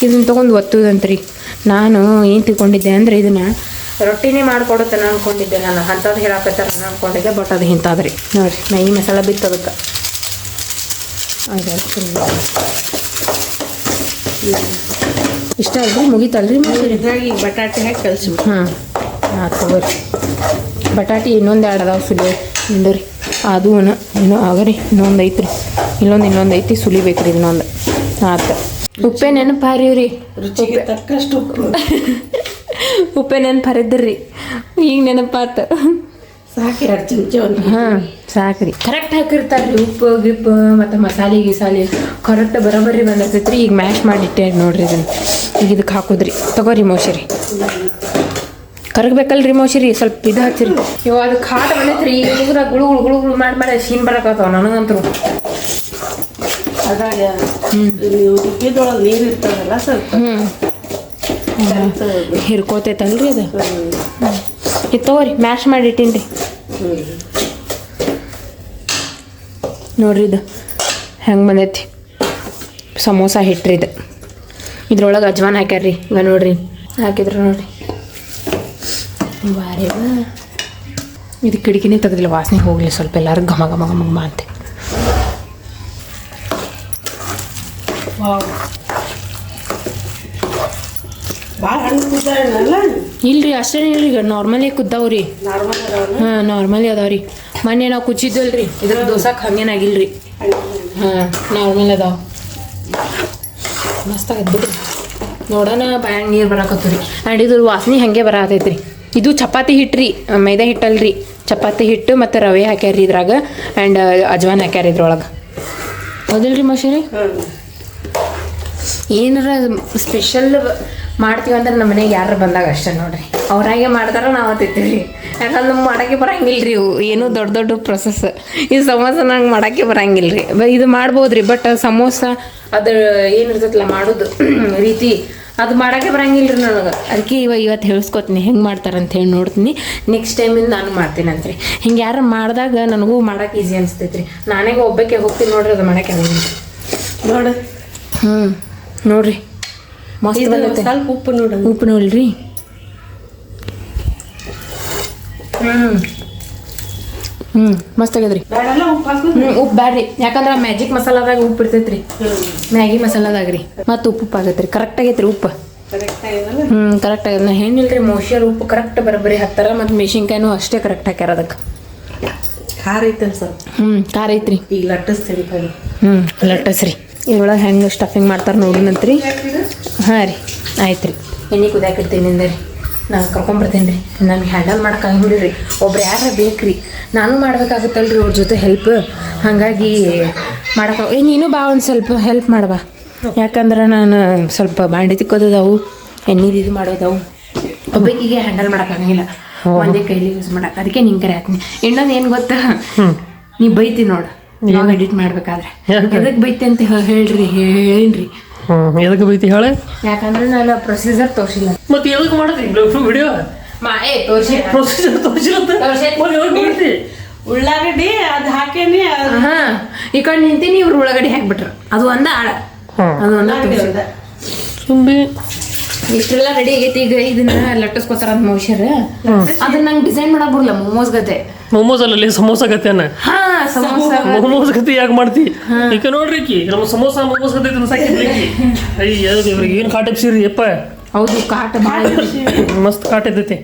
ಇದನ್ನ ತೊಗೊಂಡು ಒತ್ತುದಂತ್ರಿ ನಾನು ಏನು ತಿಳ್ಕೊಂಡಿದ್ದೆ ಅಂದರೆ ಇದನ್ನು ರೊಟ್ಟಿನೇ ಮಾಡಿಕೊಡುತ್ತೆ ನಾನು ಅಂದ್ಕೊಂಡಿದ್ದೆ ನಾನು ಅಂಥದ್ದು ಹೇಳಕತ್ತಾರ ನಾನು ಅಂದ್ಕೊಂಡಿದ್ದೆ ಬಟ್ ಅದು ಇಂಥದ್ರಿ ನೋಡಿರಿ ಮ್ಯಾಗಿ ಮಸಾಲ ಬಿತ್ತು ಅದಕ್ಕೆ ಇಷ್ಟ ಅಲ್ರಿ ಮುಗೀತಲ್ರಿ ಇದ್ರಾಗ ಈಗ ಬಟಾಟೆ ಹಾಕಿ ಕಲಿಸ್ಬೇಕು ಹಾಂ ತಗೋರಿ ಬಟಾಟಿ ಇನ್ನೊಂದು 2 ಅದಾವೆ ಸುಲಿ ಹಿಂದ್ರಿ ಅದು ಇನ್ನೂ ಆಗರಿ ಇನ್ನೊಂದು ಐತ್ರಿ ಇನ್ನೊಂದು ಐತಿ ಸುಲಿಬೇಕ್ರಿ ಇನ್ನೊಂದು ಆತು ಉಪ್ಪೆ ನೆನಪು ಹಾರಿವ್ರಿ ರುಚಿಗೆ ತಕ್ಕಷ್ಟು ಉಪ್ಪು ಉಪ್ಪೆ ನೆನಪು ಹರಿದ್ರಿ ಈಗ ನೆನಪಾತ ಸಾಕಿ 2 ಚಮಚ ಒಂದು ಹಾಂ ಸಾಕ್ರಿ ಕರೆಕ್ಟ್ ಹಾಕಿರ್ತಾರ್ರಿ ಉಪ್ಪು ಗಿಪ್ಪು ಮತ್ತು ಮಸಾಲೆ ಗಿಸಾಲೆ ಕರೆಕ್ಟ್ ಬರೋಬ್ಬರಿ ಬಂದಿರ್ತೈತ್ರಿ ಈಗ ಮ್ಯಾಶ್ ಮಾಡಿಟ್ಟೆ ನೋಡ್ರಿ ಇದನ್ನು ಈಗ ಇದಕ್ಕೆ ಹಾಕೋದ್ರಿ ತಗೋರಿ ಮೋಶರಿ ಕರಗಬೇಕಲ್ರಿ ಮೋಶರಿ ಸ್ವಲ್ಪ ಇದು ಹಚ್ಚಿರಿ ಇವಾಗ ಅದು ಖಾಟ ಬಂದೈತ್ರಿ ಈಗ ಹುಡುಗರ ಗುಳು ಮಾಡಿ ಶೀನ್ ಬರಕತ್ತಾವ ನನಗಂತರು ಅದ್ರಾಗ ನೀವು ರುಬ್ಬಿದೊಳಗೆ ನೀರು ಇರ್ತದಲ್ಲ ಸ್ವಲ್ಪ ಹಿರ್ಕೋತೈತಲ್ರಿ ಅದು ಇದು ತಗೋರಿ ಮ್ಯಾಶ್ ಮಾಡಿ ಇಟ್ಟೀನಿ ನೋಡ್ರಿ ಇದು ಹೆಂಗೆ ಬಂದೈತಿ ಸಮೋಸ ಹಿಟ್ರಿ ಇದು ಇದ್ರೊಳಗೆ ಅಜ್ವಾನ್ ಹಾಕ್ಯಾರ್ರಿ ಈಗ ನೋಡ್ರಿ ಹಾಕಿದ್ರು ನೋಡ್ರಿ ಬಾರಿ ಇದು ಕಿಟಕಿನೇ ತೆಗೆದಿಲ್ಲ ವಾಸನೆ ಹೋಗಲಿ ಸ್ವಲ್ಪ ಎಲ್ಲರೂ ಘಮ ಅಂತ ಭಾಳ ಹಣ್ಣು ಕುದ್ದಾವಲ್ಲ ಇಲ್ರಿ ಅಷ್ಟೇ ಇಲ್ರಿ ಈಗ ನಾರ್ಮಲಿ ಕುದ್ದಾವ್ರಿ ನಾರ್ಮಲ್ ಅದಾವಲ್ಲ ಹಾಂ ನಾರ್ಮಲಿ ಅದಾವ್ರಿ ಮೊನ್ನೆ ನಾವು ಕುಚ್ಚಿದ್ವಲ್ರಿ ಇದ್ರ ದೋಸಾಕ್ ಹಂಗೇನಾಗಿಲ್ರಿ ಹಾಂ ನಾರ್ಮಲ್ ಅದಾವ ಮಸ್ತ್ ಆಗೈತೆ ಬಿಡ್ರಿ ನೋಡೋಣ ಬಾಯಾಗ ನೀರು ಬರಾಕತ್ತೀರಿ ಆ್ಯಂಡ್ ಇದ್ರ ವಾಸನೆ ಹಾಗೆ ಬರತೈತ್ರಿ ಇದು ಚಪಾತಿ ಹಿಟ್ರಿ ಮೈದಾ ಹಿಟ್ಟಲ್ರಿ ಚಪಾತಿ ಹಿಟ್ಟು ಮತ್ತು ರವೆ ಹಾಕ್ಯಾರ್ರಿ ಇದ್ರಾಗ ಆ್ಯಂಡ್ ಅಜ್ವಾನ್ ಹಾಕ್ಯಾರ ಇದ್ರೊಳಗೆ ಹೌದಿಲ್ರಿ ಮೋಶರಿ ಏನಾರ ಸ್ಪೆಷಲ್ ಮಾಡ್ತೀವಿ ಅಂದ್ರೆ ನಮ್ಮ ಮನೆಗೆ ಯಾರು ಬಂದಾಗ ಅಷ್ಟೇ ನೋಡ್ರಿ ಅವ್ರಾಗೆ ಮಾಡ್ತಾರ ನಾವು ತಿಂತೀವಿ ಯಾಕಂದ್ರೆ ನಮ್ಗೆ ಮಾಡೋಕ್ಕೆ ಬರಂಗಿಲ್ಲ ರೀ ಇವು ಏನೂ ದೊಡ್ಡ ಪ್ರೊಸೆಸ್ ಈ ಸಮೋಸ ನಂಗೆ ಮಾಡೋಕ್ಕೆ ಬರಂಗಿಲ್ಲ ರೀ ಇದು ಮಾಡ್ಬೋದು ರೀ ಬಟ್ ಸಮೋಸ ಅದು ಏನಿರ್ತೈತಲ್ಲ ಮಾಡೋದು ರೀತಿ ಅದು ಮಾಡೋಕ್ಕೆ ಬರಂಗಿಲ್ಲ ರೀ ನನಗೆ ಅದಕ್ಕೆ ಇವತ್ತು ಹೇಳ್ಸ್ಕೊತೀನಿ ಹೆಂಗೆ ಮಾಡ್ತಾರಂತ ಹೇಳಿ ನೋಡ್ತೀನಿ ನೆಕ್ಸ್ಟ್ ಟೈಮಿಂದ ನಾನು ಮಾಡ್ತೀನಿ ಅಂತ್ರಿ ಹಿಂಗೆ ಯಾರು ಮಾಡಿದಾಗ ನನಗೂ ಮಾಡೋಕೆ ಈಸಿ ಅನಿಸ್ತೈತೆ ರೀ ನಾನೇ ಒಬ್ಬಕ್ಕೆ ಹೋಗ್ತೀನಿ ನೋಡ್ರಿ ಅದು ಮಾಡೋಕ್ಕೆ ನೋಡು ನೋಡ್ರಿ ಮಸ್ತ್ ಬಂದೈತೆ ಸ್ವಲ್ಪ ಉಪ್ಪು ನೋಡು ಉಪ್ಪು ನೋಡ್ರಿ ಮಸ್ತ್ ಆಗ್ಯದ್ರಿ ಬೇಡಲ್ಲ ಉಪ್ಪು ಹಾಕು ಉಪ್ಪು ಬ್ಯಾಡ್ರಿ ಯಾಕಂದ್ರೆ ಮ್ಯಾಜಿಕ್ ಮಸಾಲಾದಾಗ ಉಪ್ಪು ಇರ್ತೈತ್ರಿ ಮ್ಯಾಗಿ ಮಸಾಲಾದಾಗ ರೀ ಮತ್ತು ಉಪ್ಪು ಆಗೈತ್ರಿ ಕರೆಕ್ಟ್ ಆಗೈತ್ರಿ ಉಪ್ಪು ಕರೆಕ್ಟ್ ಆಗಿದಲ್ಲ ಕರೆಕ್ಟ್ ಆಗಿದೆ ನಾ ಏನಿಲ್ರಿ ಮೋಶರ್ ಉಪ್ಪು ಕರೆಕ್ಟ್ ಬರೋಬ್ಬರಿ ಹಾಕ್ತಾರ ಮತ್ತು ಮೆಣಸಿನ್ಕಾಯಿನೂ ಅಷ್ಟೇ ಕರೆಕ್ಟ್ ಹಾಕ್ಯಾರ ಅದಕ್ಕೆ ಖಾರ ಐತಲ್ಲ ಸರ್ ಖಾರ ಐತ್ರಿ ಈಗ ಲಟ್ಟಿಸ್ತೀವಿ ಕೈ ಲಟ್ಟಸ್ರಿ ಇದ್ರೊಳಗೆ ಹೆಂಗೆ ಸ್ಟಫಿಂಗ್ ಮಾಡ್ತಾರೆ ನೋಡಿನಂತ್ರಿ ಹಾಂ ರೀ ಆಯ್ತು ರೀ ಎಣ್ಣೆ ಕುದಿಯಾಕಿರ್ತೀನಿ ಅಂದರಿ ನಾನು ಕರ್ಕೊಂಬರ್ತೀನಿ ರೀ ನನಗೆ ಹ್ಯಾಂಡಲ್ ಮಾಡೋಕ್ಕಾಗಿಲ್ಲ ರೀ ಒಬ್ರು ಯಾರ ಬೇಕು ರೀ ನಾನು ಮಾಡ್ಬೇಕಾಗುತ್ತಲ್ರಿ ಅವ್ರ ಜೊತೆ ಹೆಲ್ಪ್ ಹಾಗಾಗಿ ಮಾಡೋಕೆ ನೀನು ಬಾ ಒಂದು ಸ್ವಲ್ಪ ಹೆಲ್ಪ್ ಮಾಡಬಾ ಯಾಕಂದ್ರೆ ನಾನು ಸ್ವಲ್ಪ ಬಾಂಡೆ ತಿಕ್ಕೋದವು ಎಣ್ಣೆದು ಇದು ಮಾಡೋದವು ಒಬ್ಬಕಿಗೆ ಹ್ಯಾಂಡಲ್ ಮಾಡೋಕ್ಕಾಗಂಗಿಲ್ಲ ಒಂದೇ ಕೈಲಿ ಯೂಸ್ ಮಾಡಕ್ಕೆ ಅದಕ್ಕೆ ನಿಂಗೆ ಕರೆ ಹಾಕ್ತೀನಿ ಇನ್ನೊಂದು ಏನು ಗೊತ್ತಾ ನೀ ಬೈತಿ ನೋಡು ನಾವು ಎಡಿಟ್ ಮಾಡ್ಬೇಕಾದ್ರೆ ಎದಕ್ಕೆ ಬೈತಿ ಅಂತ ಹೇಳ್ರಿ ಹೇಳಿನ್ರಿ ಎದಕ್ಕೆ ಬೈತಿ ಹೇಳ ಯಾಕಂದ್ರೆ ನಾನು ಪ್ರೊಸೀಜರ್ ತೋರಿಸಿಲ್ಲ ಮತ್ತೆ ಎದಕ್ಕೆ ಮಾಡತ್ತಿ ವಿಡಿಯೋ ತೋರಿಸಿ ಪ್ರೊಸೀಜರ್ ತೋರಿಸಿಲ್ಲ ಉಳ್ಳಾಗಡ್ಡಿ ಅದು ಹಾಕೇನಿ ಹಾ ಈ ಕಡೆ ನಿಂತೀನಿ ಇವ್ರು ಉಳ್ಳಾಗಡ್ಡಿ ಹಾಕ್ಬಿಟ್ರು ಅದು ಒಂದ ಆಳ ಅದು ಒಂದ ಸುಮ್ಮನೆ ಇಷ್ಟೆಲ್ಲ ರೆಡಿ ಆಗೈತಿ ಈಗ ಇದನ್ನ ಲಟ್ಟಿಸ್ಕೊತಾರ ಅಂತ ಮೋಶರ್ ಅದನ್ನ ನಂಗೆ ಡಿಸೈನ್ ಮಾಡಕ್ ಬರಲ್ಲ ಮೊಮೋಸ್ ಗತೆ ಮೊಮೋಸ್ ಅಲ್ಲಲ್ಲಿ ಸಮೋಸ ಗತೆನ ಹಾ ಸಮೋಸ ಮೊಮೋಸ್ ಗತಿ ಯಾಕೆ ಮಾಡ್ತಿ ಈಗ ನೋಡ್ರಿ ಕಿ ನಮ್ಮ ಸಮೋಸ ಮೊಮೋಸ್ ಗತೆ ತಿನ್ಸಾಕಿದ್ರಿ ಅಯ್ಯ ಇವ್ರಿಗೆ ಏನು ಕಾಟ ಎಪ್ಸಿರಿ ಯಪ್ಪ ಹೌದು ಕಾಟ ಭಾಳ ಮಸ್ತ್ ಕಾಟ ಇದ್ದೈತಿ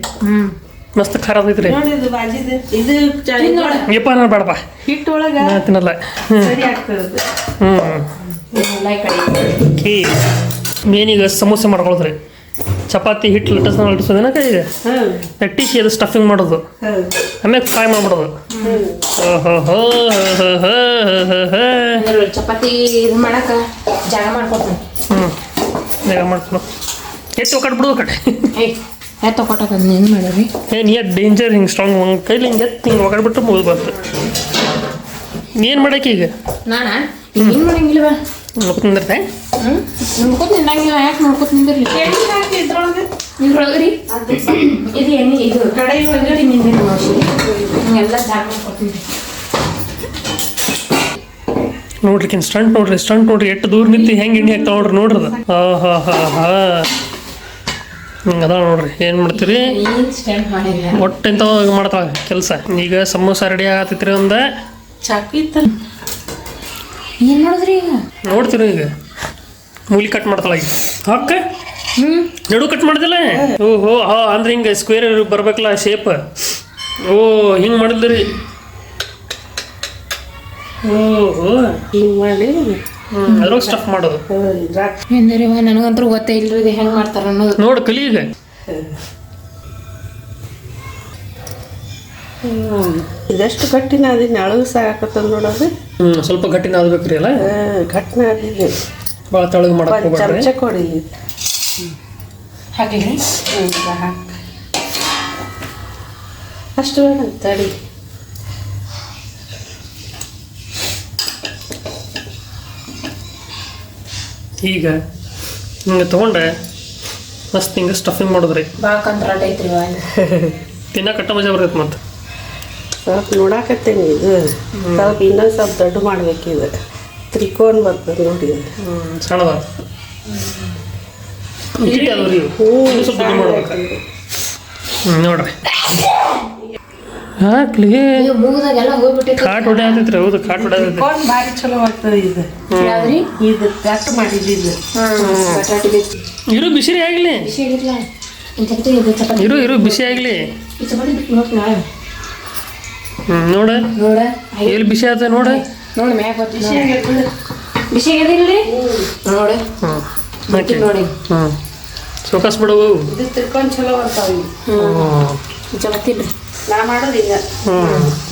ಮಸ್ತ್ ಖಾರ ಐತ್ರಿ ನೋಡಿ ಇದು ಬಾಜಿದು ಇದು ಯಪ್ಪ ನಾನು ಬೇಡಪ್ಪ ಹಿಟ್ಟೊಳಗ ನಾ ತಿನ್ನಲ್ಲ ಸರಿ ಆಗ್ತದೆ ಓಕೆ ಮೇನ್ ಈಗ ಸಮೋಸೆ ಮಾಡ್ಕೊಳ್ದ್ರಿ ಚಪಾತಿ ಹಿಟ್ಟು ಲಟ್ಟಿಸೋದೇನ ಕೈಗೆ ಲಟ್ಟಿಸಿ ಅದು ಸ್ಟಫಿಂಗ್ ಮಾಡೋದು ಆಮೇಲೆ ಫ್ರೈ ಮಾಡ್ಬಿಡೋದು ಚಪಾತಿ ಇದು ಮಾಡಕ ಜಾಗ ಮಾಡ್ಕೊಡ್ತೀನಿ ಜಾಗ ಮಾಡ್ಕೊಡು ಎತ್ತು ಒಕ್ಕಟ್ಬಿಡೋದು ಕಡೆ ತಗೊಟ್ಟಕ ಏನು ಮಾಡ್ರಿ ಏನು ಎತ್ತು ಡೇಂಜರ್ ಹಿಂಗೆ ಸ್ಟ್ರಾಂಗ್ ಒಂದು ಕೈಲಿ ಹಿಂಗೆ ಎತ್ತು ಹಿಂಗೆ ಒಕ್ಕಟ್ಬಿಟ್ಟು ಮುಗಿದು ಬಂತು ಏನು ಮಾಡಕ್ಕೆ ಈಗ ನಾನಾ ಏನು ಮಾಡಂಗಿಲ್ವಾ ನೋಡ್ಕೊಂಡ್ರೆ ನೋಡ್ಕೊತ ನಿಂದಂಗಿಲ್ಲ ಯಾಕೆ ನೋಡ್ಕೊತ ನಿಂದಿರ್ಲಿ ಎಣ್ಣೆ ಹಾಕಿ ಇದ್ರೊಳಗೆ ಇದ್ರೊಳಗ್ರಿ ಇದು ಎಣ್ಣೆ ಇದು ಕಡೆ ಒಳಗಡೆ ನಿಂದಿರಿ ಹಿಂಗೆಲ್ಲ ಜಾಗ ಮಾಡ್ಕೊತೀನಿ ನೋಡ್ಲಿಕ್ಕೆ ಸ್ಟಂಟ್ ನೋಡ್ರಿ ಎಷ್ಟು ದೂರ ನಿಂತು ಹೆಂಗೆ ಎಣ್ಣೆ ಹಾಕ್ತಾ ನೋಡ್ರಿ ಹಾ ಹಿಂಗೆ ಅದ ನೋಡ್ರಿ ಏನು ಮಾಡ್ತೀರಿ ಏನು ಸ್ಟ್ಯಾಂಡ್ ಮಾಡಿಲ್ಲ ಒಟ್ಟು ಇಂಥ ಮಾಡ್ತಾಳೆ ಕೆಲಸ ಈಗ ಸಮೋಸ ರೆಡಿ ಆಗತ್ತೈತ್ರಿ ಒಂದು ಚಾಕು ಇತ್ತ ಏನು ಮಾಡಿದ್ರಿ ಈಗ ನೋಡ್ತೀರಿ ಈಗ ಮೂಲಿ ಕಟ್ ಮಾಡ್ತಾಳೆ ಈಗ ಹಾಕ ನಡು ಕಟ್ ಮಾಡ್ದಿಲ್ಲ ಓಹೋ ಅಂದ್ರೆ ಹಿಂಗೆ ಸ್ಕ್ವೇರ್ ಬರ್ಬೇಕಲ್ಲ ಶೇಪ್ ಓ ಹಿಂಗೆ ಮಾಡಿದ್ರಿ ಓಹೋ ಹಿಂಗೆ ಮಾಡಿ ಅದ್ರೊಳಗೆ ಸ್ಟಫ್ ಮಾಡೋದು ಎಂದರೆ ನನಗಂತೂ ಗೊತ್ತೇ ಇಲ್ರಿ ಇದು ಹೆಂಗೆ ಮಾಡ್ತಾರ ಅನ್ನೋದು ನೋಡು ಕಲಿ ಈಗ ಇದಷ್ಟು ಗಟ್ಟಿನ ಅದಿನ ಅಳವು ಸಾಕತ್ತದ ನೋಡೋದು ಸ್ವಲ್ಪ ಗಟ್ಟಿನ ಆಗ್ಬೇಕ್ರಿ ಅಲ್ಲ ಗಟ್ಟಿನ ಅದಿದೆ ಭಾಳ ತಳಗ ಮಾಡಕ್ಕೆ ಹೋಗ್ಬೇಡ್ರಿ ಚಮಚ ಕೊಡಿ ಹಾಕಿದ್ರಿ ಅಷ್ಟು ಬೇಡ ತಡಿ ಈಗ ಹಿಂಗೆ ತೊಗೊಂಡೆ ಮಸ್ತ್ ಹಿಂಗೆ ಸ್ಟಫಿಂಗ್ ಮಾಡಿದ್ರಿ ಭಾಳ ಕಂತ್ರಾಟ ಐತ್ರಿ ತಿನ್ನೋ ಕಟ್ಟ ಮಜಾ ಬರ್ತೈತೆ ಮತ್ತೆ ಸ್ವಲ್ಪ ನೋಡಾಕತ್ತೇನೆ ಇದು ಸ್ವಲ್ಪ ಇನ್ನೊಂದು ಸ್ವಲ್ಪ ದೊಡ್ಡ ಮಾಡ್ಬೇಕು ಇದು ತ್ರಿಕೋನ ಬರ್ತದೆ ನೋಡಿ ಸಣ್ಣದ ಇಟ್ಟಿಟ್ಟು ಅದಾವ್ರಿ ಸ್ವಲ್ಪ ದೊಡ್ಡ ಮಾಡ್ಬೇಕು ನೋಡ್ರಿ ಹಾಕ್ಲಿ ಮೂಗದಾಗೆಲ್ಲ ಹೋಗ್ಬಿಟ್ಟೈತಿ ಕಾಟ್ ಹೊಡೆ ಆಗ್ತೈತ್ರಿ ಹೌದು ಕಾಟ್ ಹೊಡೆ ಆಗ್ತೈತಿ ತ್ರಿಕೋನ ಭಾರಿ ಚಲೋ ಆಗ್ತದೆ ಇದು ಯಾವ್ದ್ರಿ ಇದು ಕಟ್ ಮಾಡಿದ್ದು ಬಟಾಟಿ ಬೇಕು ಇರು ಬಿಸಿರಿ ಆಗಲಿ ಬಿಸಿ ಆಗಿರ್ಲ ಇದು ಚಪಾತಿ ಇರು ಬಿಸಿ ಆಗಲಿ ಈ ಚಪಾತಿ ಬಿಟ್ಟು ನೋಡಿ ನಾಳೆ ನೋಡ ನೋಡ ಎಲ್ಲಿ ಬಿಸಿ ಆತ ನೋಡ ನೋಡಿ ಮ್ಯಾಗ ಬಿಸಿ ಆಗಿದಿಲ್ರಿ ನೋಡಿ ಹಾಕಿ ನೋಡಿ ಸೋಕಾಸ್ ಬಿಡವು ಇದು ತ್ರಿಕೋನ ಚಲೋ ಬರ್ತಾವೆ ಚಪಾತಿ ಬಿಡ್ರಿ ನಾ ಮಾಡೋದು ಈಗ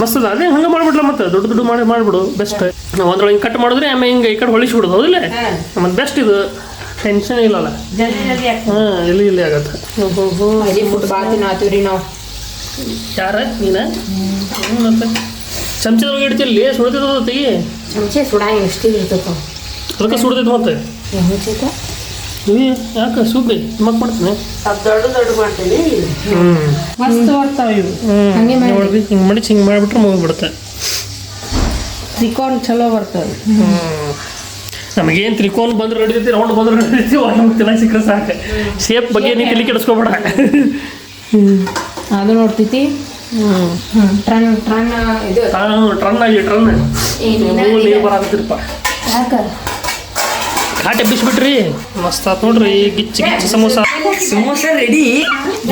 ಮಸ್ತ್ ಅದ ಅದೇ ಹಂಗೆ ಮಾಡ್ಬಿಡ್ಲ ಮತ್ತೆ ದೊಡ್ಡ ಮಾಡಿಬಿಡು ಬೆಸ್ಟ್ ಒಂದ್ರೊಳಗೆ ಹಿಂಗೆ ಕಟ್ ಮಾಡಿದ್ರೆ ಆಮೇಲೆ ಹಿಂಗೆ ಈ ಕಡೆ ಹೊಳಿಸ್ಬಿಡೋದು ಹೌದಿಲ್ಲ ಮತ್ತೆ ಬೆಸ್ಟ್ ಇದು ಟೆನ್ಷನ್ ಇಲ್ಲಲ್ಲ ಜಲ್ದಿ ಇಲ್ಲಿ ಆಗತ್ತೆ ಅಲ್ಲಿ ಫುಡ್ ಭಾಳ ತಿನ್ನಾತೀವ್ರಿ ನಾವು ಯಾರ ನೀನ ಮತ್ತೆ ಚಮಚದೊಳಗೆ ಇಡ್ತಿಲ್ಲಿ ಸುಡ್ತೈತ ತೆಗಿ ಚಮಚೆ ಸುಡಾಂಗ ಎಷ್ಟು ಇರ್ತೈತೆ ಅದಕ್ಕೆ ಸುಡ್ತೈತೆ ಮತ್ತೆ ಹೆಂಗೈತೆ ಯಾಕೆ ಸುಬ್ಬಿ ಮಕ್ ಮಾಡ್ತೀನಿ ಸ್ವಲ್ಪ ದೊಡ್ಡ ಮಾಡ್ತೀನಿ ಮಸ್ತ್ ಬರ್ತಾವೆ ಇವು ಹಂಗೆ ಮಾಡಿ ನೋಡ್ರಿ ಹಿಂಗೆ ಮಾಡಿ ಹಿಂಗೆ ಮಾಡಿಬಿಟ್ರೆ ಮುಗಿದ್ಬಿಡುತ್ತೆ ತ್ರಿಕೋನ ಚಲೋ ಬರ್ತವೆ ನಮಗೇನು ತ್ರಿಕೋನ ಬಂದ್ರೆ ನಡೀತೈತಿ ರೌಂಡ್ ಬಂದ್ರೆ ನಡೀತೈತಿ ಒಂದು ತಿನ್ನ ಸಿಕ್ಕರೆ ಸಾಕು ಶೇಪ್ ಬಗ್ಗೆ ನೀ ತಲೆ ಕೆಡಿಸ್ಕೊಬೇಡ ಅದು ನೋಡ್ತೈತಿ ಟ್ರನ್ ಇದು ಟ್ರನ್ ಆಗಿ ಟ್ರನ್ ಏನು ನೀರು ಬರತ್ತಿರಪ್ಪ ಯಾಕ ಹಾಟ್ ಎಬ್ಬಿಸ್ಬಿಟ್ರಿ ಮಸ್ತ್ ಆತ್ ನೋಡ್ರಿ ಗಿಚ್ಚಿ ಗಿಚ್ಚಿ samosa samosa ready.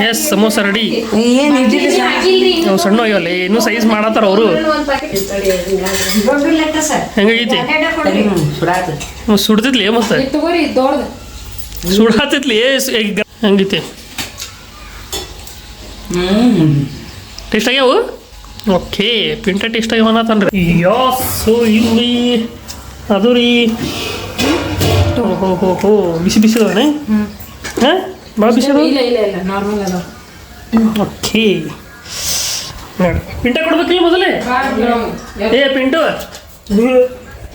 Yes samosa ready. ಏನ್ ಇಡ್ಲಿ ನಾವು ಸಣ್ಣ ಆಗ್ಯಾವಲ್ಲ ಇನ್ನೂ ಸೈಜ್ ಮಾಡತ್ತಾರ ಅವರು. ಹೆಂಗಾಗೈತಿ ಸುಡ್ತಿದ್ಲಿ ಮತ್ತೆ ಸುಡಾತಿದ್ಲಿ ಹಂಗೈತಿ. ಟೇಸ್ಟ್ ಆಗ್ಯಾವು. ಓಕೆ ಪಿಂಟ ಟೇಸ್ಟ್ ಆಗ್ಯಾವ ಅನ್ನತಾನ್ರಿ. ಯಾಸು ಇಲ್ಲಿ ಅದು ರೀ. ಹೋ ಬಿಸಿ ಬಿಸಿ ಅದಾವನೆ. ಹಾಂ ಭಾಳ ಬಿಸಿ ಅದಾವ. ಓಕೆ ನೋಡಿ ಪಿಂಟ ಕೊಡ್ಬೇಕಿಲ್ಲ ಮೊದಲೇ. ಏ ಪಿಂಟು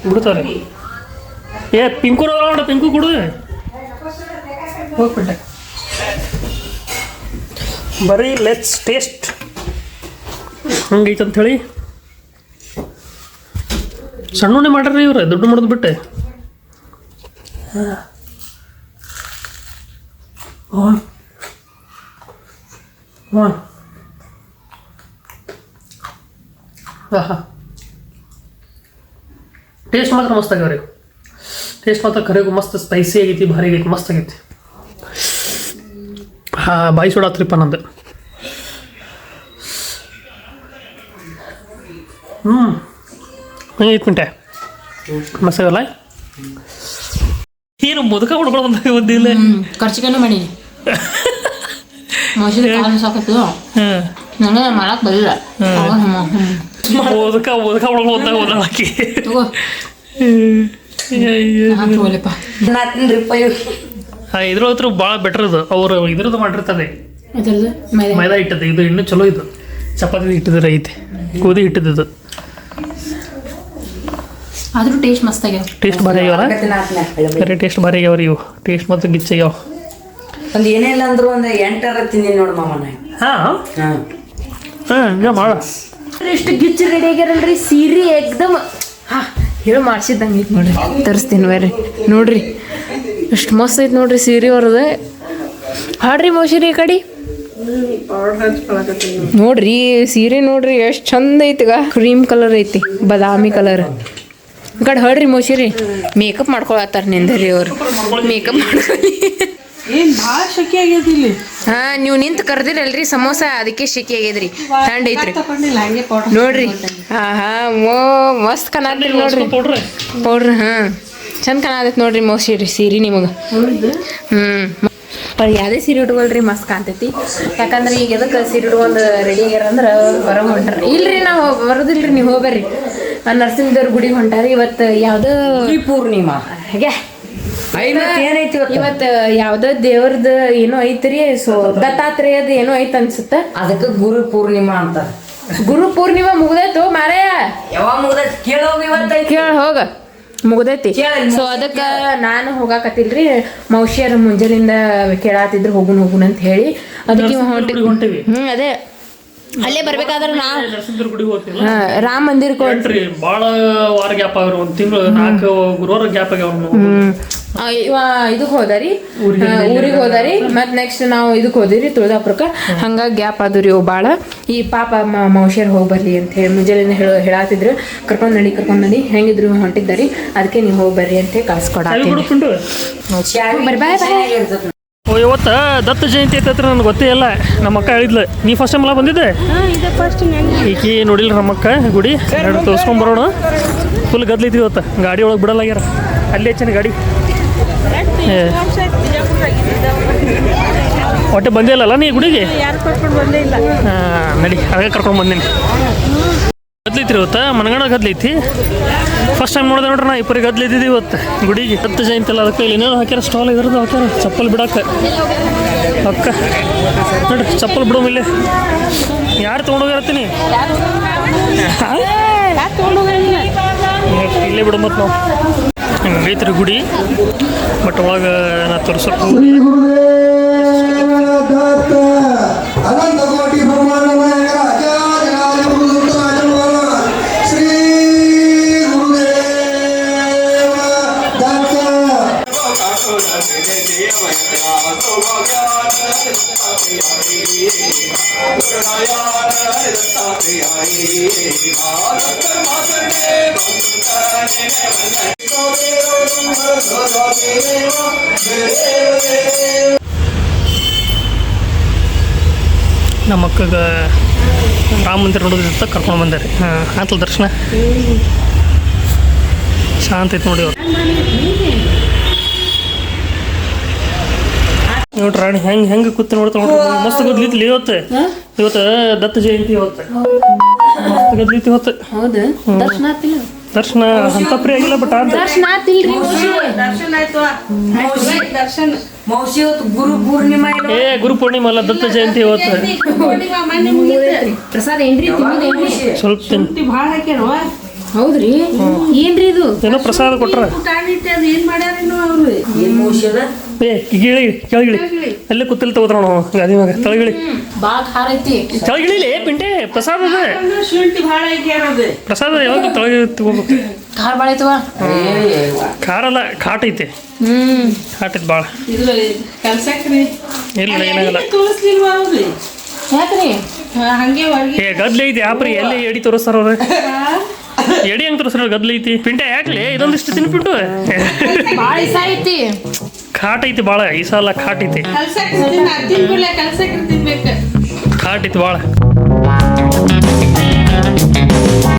ಬಿಡ್ತಾರೆ. ಏ ಪಿಂಕು ನೋಡ ಪಿಂಕು ಕೊಡು. ಹೋಗಿ ಪಿಂಟ ಬರೀ ಲೆಟ್ಸ್ ಟೇಸ್ಟ್ ಹಂಗೈತೆ ಅಂಥೇಳಿ ಸಣ್ಣನೇ ಮಾಡ್ರಿ ಇವ್ರೆ ದುಡ್ಡು ಮಾಡೋದು ಬಿಟ್ಟೆ. ಹಾಂ ಹಾಂ ಹಾಂ ಟೇಸ್ಟ್ ಮಾತ್ರ ಮಸ್ತ್ ಆಗ್ಯಾವ್ರಿ. ಟೇಸ್ಟ್ ಮಾತ್ರ ಕರೆಗೂ ಮಸ್ತ್ ಸ್ಪೈಸಿ ಆಗೈತಿ, ಭಾರಿ ಆಗೈತಿ, ಮಸ್ತ್ ಆಗೈತಿ. ಹಾಂ ಬಾಯಿ ಸುಡಾತ್ರಿಪ್ಪ ನಂದು. ಹಂಗೈತಿ ಮಿಂಟೆ ಮಸಾಲ ಏನು ಮುದುಕ ಹೊಡ್ಕೊಂಡು ಬಂದಾಗ ಒಂದಿಲ್ಲ. ಖರ್ಚಿಗೆನೂ ಮಾಡೀನಿ ಮೊಸರು ಕಾಲು ಸಾಕತ್ತು ನನಗೆ ಮಾಡಕ್ಕೆ ಬರಲಿಲ್ಲ. ಮುದುಕ ಹೊಡ್ಕೊಂಡು ಬಂದಾಗ ಓದಾಕಿ ಇದ್ರತ್ರ ಭಾಳ ಬೆಟರ್ ಅದು. ಅವರು ಇದ್ರದ್ದು ಮಾಡಿರ್ತದೆ ಮೈದಾ ಹಿಟ್ಟದ್ದು. ಇದು ಇನ್ನೂ ಚಲೋ ಇದು ಚಪಾತಿ ಹಿಟ್ಟಿದ್ರೆ ಐತೆ ಗೋಧಿ ಹಿಟ್ಟಿದ್ದು. ಆದ್ರೂ ಟೇಸ್ಟ್ ಮಸ್ತ್ ಆಗ್ಯಾವ. ಟೇಸ್ಟ್ ಭಾರಿ ಆಗ್ಯಾವಲ್ಲ. ಬೇರೆ ಟೇಸ್ಟ್ ಭಾರಿ ಆಗ್ಯಾವ್ರಿ ಇವು. ಟೇಸ್ಟ್ ಮತ್ತು ಗಿಚ್ಚಾಗ್ಯಾವ. ಒಂದು ಏನಿಲ್ಲ ಅಂದ್ರು ಒಂದು 8 ತಿಂದಿ ನೋಡು ಮಾಮನ. ಹಾಂ ಹಾಂ ಮಾಡ ಎಷ್ಟು ಗಿಚ್ಚು ರೆಡಿ ಆಗ್ಯಾರಲ್ರಿ. ಸೀರೆ ಎಕ್ದಮ್ ಹೇಳೋ ಮಾಡ್ಸಿದ್ದಂಗೆ ಐತಿ ನೋಡ್ರಿ. ತರಿಸ್ತೀನಿ ಬರ್ರಿ ನೋಡ್ರಿ ಎಷ್ಟು ಮಸ್ತ್ ಐತಿ ನೋಡ್ರಿ ಸೀರೆ ಅವ್ರದ್ದು. ಹಾಡ್ರಿ ಮೋಶಿರಿ ಈ ಕಡೆ ನೋಡ್ರಿ ಸೀರೆ ನೋಡ್ರಿ ಎಷ್ಟು ಚಂದ ಐತಿಗ. ಕ್ರೀಮ್ ಕಲರ್ ಐತಿ, ಬಾದಾಮಿ ಕಲರ್. ಈ ಕಡೆ ಹೇಳ್ರಿ ಮೋಶಿರಿ ಮೇಕಪ್ ಮಾಡ್ಕೊಳತ್ತಾರ ನಿಂದರಿ ಅವ್ರು. ಮೇಕಪ್ ಮಾಡ್ಕೊಳ್ಳಿ. ಭಾಳ ಶೆಕೆ ಆಗೈತಿ ಇಲ್ಲಿ. ಹಾ ನೀವು ನಿಂತು ಕರ್ದಿರಲ್ರಿ ಸಮೋಸ ಅದಕ್ಕೆ ಶೆಕೆ ಆಗ್ಯದ್ರಿ. ಥಂಡ್ ಐತ್ರಿ ನೋಡ್ರಿ. ಹಾ ಹಾ ಮಸ್ತ್ ಕನಾತ್ರಿ ನೋಡ್ರಿ ಪೌಡ್ರ್. ಹಾ ಚಂದ ಕಾಣತೈತಿ ನೋಡ್ರಿ ಮೋಶಿರಿ ಸೀರೆ ನಿಮಗೆ. ಯಾವುದೇ ಸೀರೆ ಉಟ್ಕೊಳ್ರಿ ಮಸ್ತ್ ಕಾಣ್ತೈತಿ. ಯಾಕಂದ್ರೆ ಈಗ ಎದಕ್ಕೆ ಸೀರೆ ಉಟ್ಕೊಂಡು ರೆಡಿ ಆಗ್ಯಾರ ಅಂದ್ರೆ ಹೊರಗೆ ಹೊಂಟಾರ. ಇಲ್ರಿ ನಾವು ಬರೋದಿಲ್ರಿ, ನೀವು ಹೋಗ್ಬರ್ರಿ. ನರಸಿಂಹದೇವ್ರ ಗುಡಿಗೆ ಹೊಂಟಾರ ಇವತ್ತು. ಯಾವ್ದು ಪೂರ್ಣಿಮಾ ಹಾಗೆ ಏನೈತಿ ಇವತ್ತು ಯಾವ್ದೋ ದೇವ್ರದ್ದು ಏನೋ ಐತ್ರಿ. ಸೊ ದತ್ತಾತ್ರೇಯದ ಏನೋ ಐತ್ ಅನ್ಸುತ್ತ. ಅದಕ್ಕೆ ಗುರು ಪೂರ್ಣಿಮಾ ಅಂತ. ಗುರು ಪೂರ್ಣಿಮಾ ಮುಗ್ದೈತು ಮಾರಾಯ. ಯಾವಾಗ ಮುಗ್ದೈತಿ ಕೇಳೋಗಿ ಇವತ್ತು ಕೇಳ ಹೋಗ ಮುಗ್ದೈತಿ. ಸೊ ಅದಕ್ಕೆ ನಾನು ಹೋಗಾಕತ್ತಿಲ್ರಿ. ಮೌಶಿಯರ್ ಮುಂಜಾನಿಂದ ಕೇಳಾತಿದ್ರು ಹೋಗುನ್ ಅಂತ ಹೇಳಿ ಅದಕ್ಕೆ ಹೊಂಟಿವಿ. ಅದೇ ಅಲ್ಲೇ ಬರ್ಬೇಕಾದ್ರೆ ನಾ ರಾಮ ಮಂದಿರ ಭಾಳ ವಾರ ಗ್ಯಾಪ್ ಆಗ್ಯಾವ. ಒಂದು ತಿಂಗಳು 4 ಗುರುವಾರ ಗ್ಯಾಪ್ ಆಗ್ಯಾವ. ಇದಕ್ಕೆ ಹೋದಾರಿ ಊರಿಗೆ ಹೋದಾರಿ. ಮತ್ತು ನೆಕ್ಸ್ಟ್ ನಾವು ಇದಕ್ಕೆ ಹೋದಿರಿ ತುಳಜಾಪುರಕ್ಕೆ. ಹಂಗಾಗಿ ಗ್ಯಾಪ್ ಆದ್ರಿ ಅವು ಭಾಳ. ಈ ಪಾಪ ಮೌಶಿಯರ್ ಹೋಗಿ ಬರ್ರಿ ಅಂತ ಹೇಳಿ ಮುಂಜಾನೆ ಹೇಳಾತಿದ್ರು. ಕರ್ಕೊಂಡು ನಡಿ ಹೆಂಗಿದ್ರು ಹೊಂಟಿದ್ದಾರಿ. ಅದಕ್ಕೆ ನೀವು ಹೋಗಿ ಬರ್ರಿ ಅಂತ ಹೇಳಿ ಕಳ್ಸ್ಕೊಡಾತೀನಿ. ಬರ್ರಿ ಬಾಯ್ ಬಾಯ್. ಇವತ್ತು ದತ್ತ ಜಯಂತಿ ಐತತ್ರ ನನಗೆ ಗೊತ್ತೇ ಇಲ್ಲ. ನಮ್ಮ ಅಕ್ಕ ಹೇಳಿದ್ಲು. ನೀ ಫಸ್ಟ್ ಟೈಮ್ ಎಲ್ಲ ಬಂದಿದ್ದೆ. ಈಕಿ ನೋಡಿಲ್ಲ ನಮ್ಮಕ್ಕ ಗುಡಿ. ಎರಡು ತೋರಿಸ್ಕೊಂಬರೋಣ. ಫುಲ್ ಗದ್ಲೈತಿ ಇವತ್ತು. ಗಾಡಿ ಒಳಗೆ ಬಿಡಲ್ಲಾಗ್ಯಾರ. ಅಲ್ಲೇ ಹೆಚ್ಚಿನ ಗಾಡಿ ಹೊಟ್ಟೆ ಬಂದೇ ಇಲ್ಲಲ್ಲ ನೀ ಗುಡಿಗೆ. ಹಾಂ ನಡಿ ಹಾಗೆ ಕರ್ಕೊಂಡು ಬಂದೀನಿ. ಗದ್ಲೈತಿ ಇವತ್ತು ಮನಗಣ ಗದ್ಲೈತಿ. ಫಸ್ಟ್ ಟೈಮ್ ನೋಡಿದೆ ನೋಡ್ರಿ ನಾ ಇಬ್ಬರಿ ಗದ್ಲೈತಿದ್ವಿ ಇವತ್ತು ಗುಡಿಗೆ. ದತ್ತ ಜಯಂತಿ ಅಲ್ಲ ಅದಕ್ಕೆ ಇಲ್ಲಿ ಏನೇನು ಹಾಕ್ಯಾರ ಸ್ಟಾಲ್ ಇದ್ರದ್ದು ಹಾಕ್ಯಾರ. ಚಪ್ಪಲ್ ಬಿಡಕ್ಕೆ ಅಕ್ಕ ನೋಡ್ರಿ ಚಪ್ಪಲ್ ಬಿಡೋ ಮೇಲೆ ಯಾರು ತೊಗೊಂಡೋಗಿರತ್ತೀನಿ ಇಲ್ಲೇ ಬಿಡು. ಮತ್ತು ನಾವು ಹಂಗೈತ್ರಿ ಗುಡಿ. ಬಟ್ ಒಳಗೆ ನಾ ತೋರಿಸೋಕೆ Jaya ನಮ್ಮ ಅಕ್ಕಗ ರಾಮ ಮಂದಿರ ನೋಡೋದಿರ್ತ ಕರ್ಕೊಂಡು ಬಂದಾರೆ. ಹಾಂ ಆತಲ್ಲ ದರ್ಶನ ಶಾಂತ ಐತೆ ನೋಡಿ ಅವ್ರು. ನೋಡ್ರಿ ರಾಣಿ ಹೆಂಗೆ ಕೂತು ನೋಡ್ತಾ ನೋಡ್ರಿ ಮಸ್ತ್ ಗದ್ಲಿತ್ಲಿ ಇವತ್ತು ದತ್ತ ಜಯಂತಿ ಇವತ್ತು ಮಸ್ತ್ ಗದ್ಲಿತ್ತು ಇವತ್ತು. ಹೌದು ದರ್ಶನ ಆಗ್ತಿಲ್ಲ ದರ್ಶನ ಅಂತ ಪ್ರಿಯ ಆಗಿಲ್ಲ ಬಟ್ ದರ್ಶನ ಆಗ್ತಿಲ್ರಿ ದರ್ಶನ ಆಯ್ತು ದರ್ಶನ ಮೌಸಿ ಇವತ್ತು ಗುರು ಪೂರ್ಣಿಮಾ ಏ ಗುರು ಪೂರ್ಣಿಮೆ ಅಲ್ಲ ದತ್ತ ಜಯಂತಿ ಇವತ್ತು. ಮೊನ್ನೆ ಮುಗಿತು ಪ್ರಸಾದ ಏನ್ರಿ ತಿನ್ನೋದೇನ್ರಿ ಸ್ವಲ್ಪ ಶುಂಠಿ ಭಾಳ ಹಾಕ್ಯಾರವ ಹೌದ್ರಿ ಏನ್ರಿ ಇದು ಏನೋ ಪ್ರಸಾದ ಕೊಟ್ರ. ಊಟಾಣಿಟ್ಟು ಅದು ಏನ್ ಮಾಡ್ಯಾರೇನೋ ಅವ್ರು ಏನ್ ಮೌಸಿ ಅದ ಏ ಗಿಳಿ ಕೆಳಗಿಳಿ ಅಲ್ಲೇ ಕೂತಿಲ್ ತಗೋತಾರ ನಾವು ಗಾದಿ ಮ್ಯಾಗ ತಳಗಿಳಿ ಬಾಳ ಖಾರ ಐತಿ ತಳಗಿಳಿಲಿ ಪಿಂಟೆ ಪ್ರಸಾದ ಅದ ಶುಂಠಿ ಭಾಳ ಹಾಕ್ಯಾರ ಅದು ಪ್ರಸಾದ ಯಾವಾಗ ತಳಗಿ ತಗೋಬೇಕು. ಖಾರ ಬಾಳ ಐತವ ಖಾರ ಅಲ್ಲ ಖಾಟ್ ಐತೆ ಖಾಟ್ ಐತೆ ಭಾಳ. ಇದು ಕಲ್ಸಕ್ರಿ ಇಲ್ಲ ಏನಾಗಲ್ಲ. ತೋರಿಸ್ಲಿಲ್ವಾ ಅವ್ರಿ ಯಾಕ್ರಿ ಹಂಗೆ ಹೊರಗೆ ಏ ಗದ್ಲಿ ಐತಿ ಆಪ್ರಿ ಎಲ್ಲಿ ಎಡಿ ತೋರಿಸ್ತಾರ ಅವ್ರ ಎಡಿ ಹಂಗೆ ತೋರಿಸ್ತಾರ ಗದ್ಲಿ ಐತಿ ಪಿಂಟೆ ಯಾಕ್ಲಿ ಇದೊಂದಿಷ್ಟು ತಿನ್ಬಿಟ್ಟು ಬಾಳ ಇಸ ಐತಿ ಖಾಟ್ ಐತಿ ಭಾಳ ಈ ಸಲ ಖಾಟ್ ಐತಿ ಕಲ್ಸಕ್ರಿ ತಿನ್ಬಿಡ್ಲೆ ಕಲ್ಸಕ್ರಿ ತಿನ್ಬೇಕು ಖಾಟ್ ಐತಿ ಭಾಳ.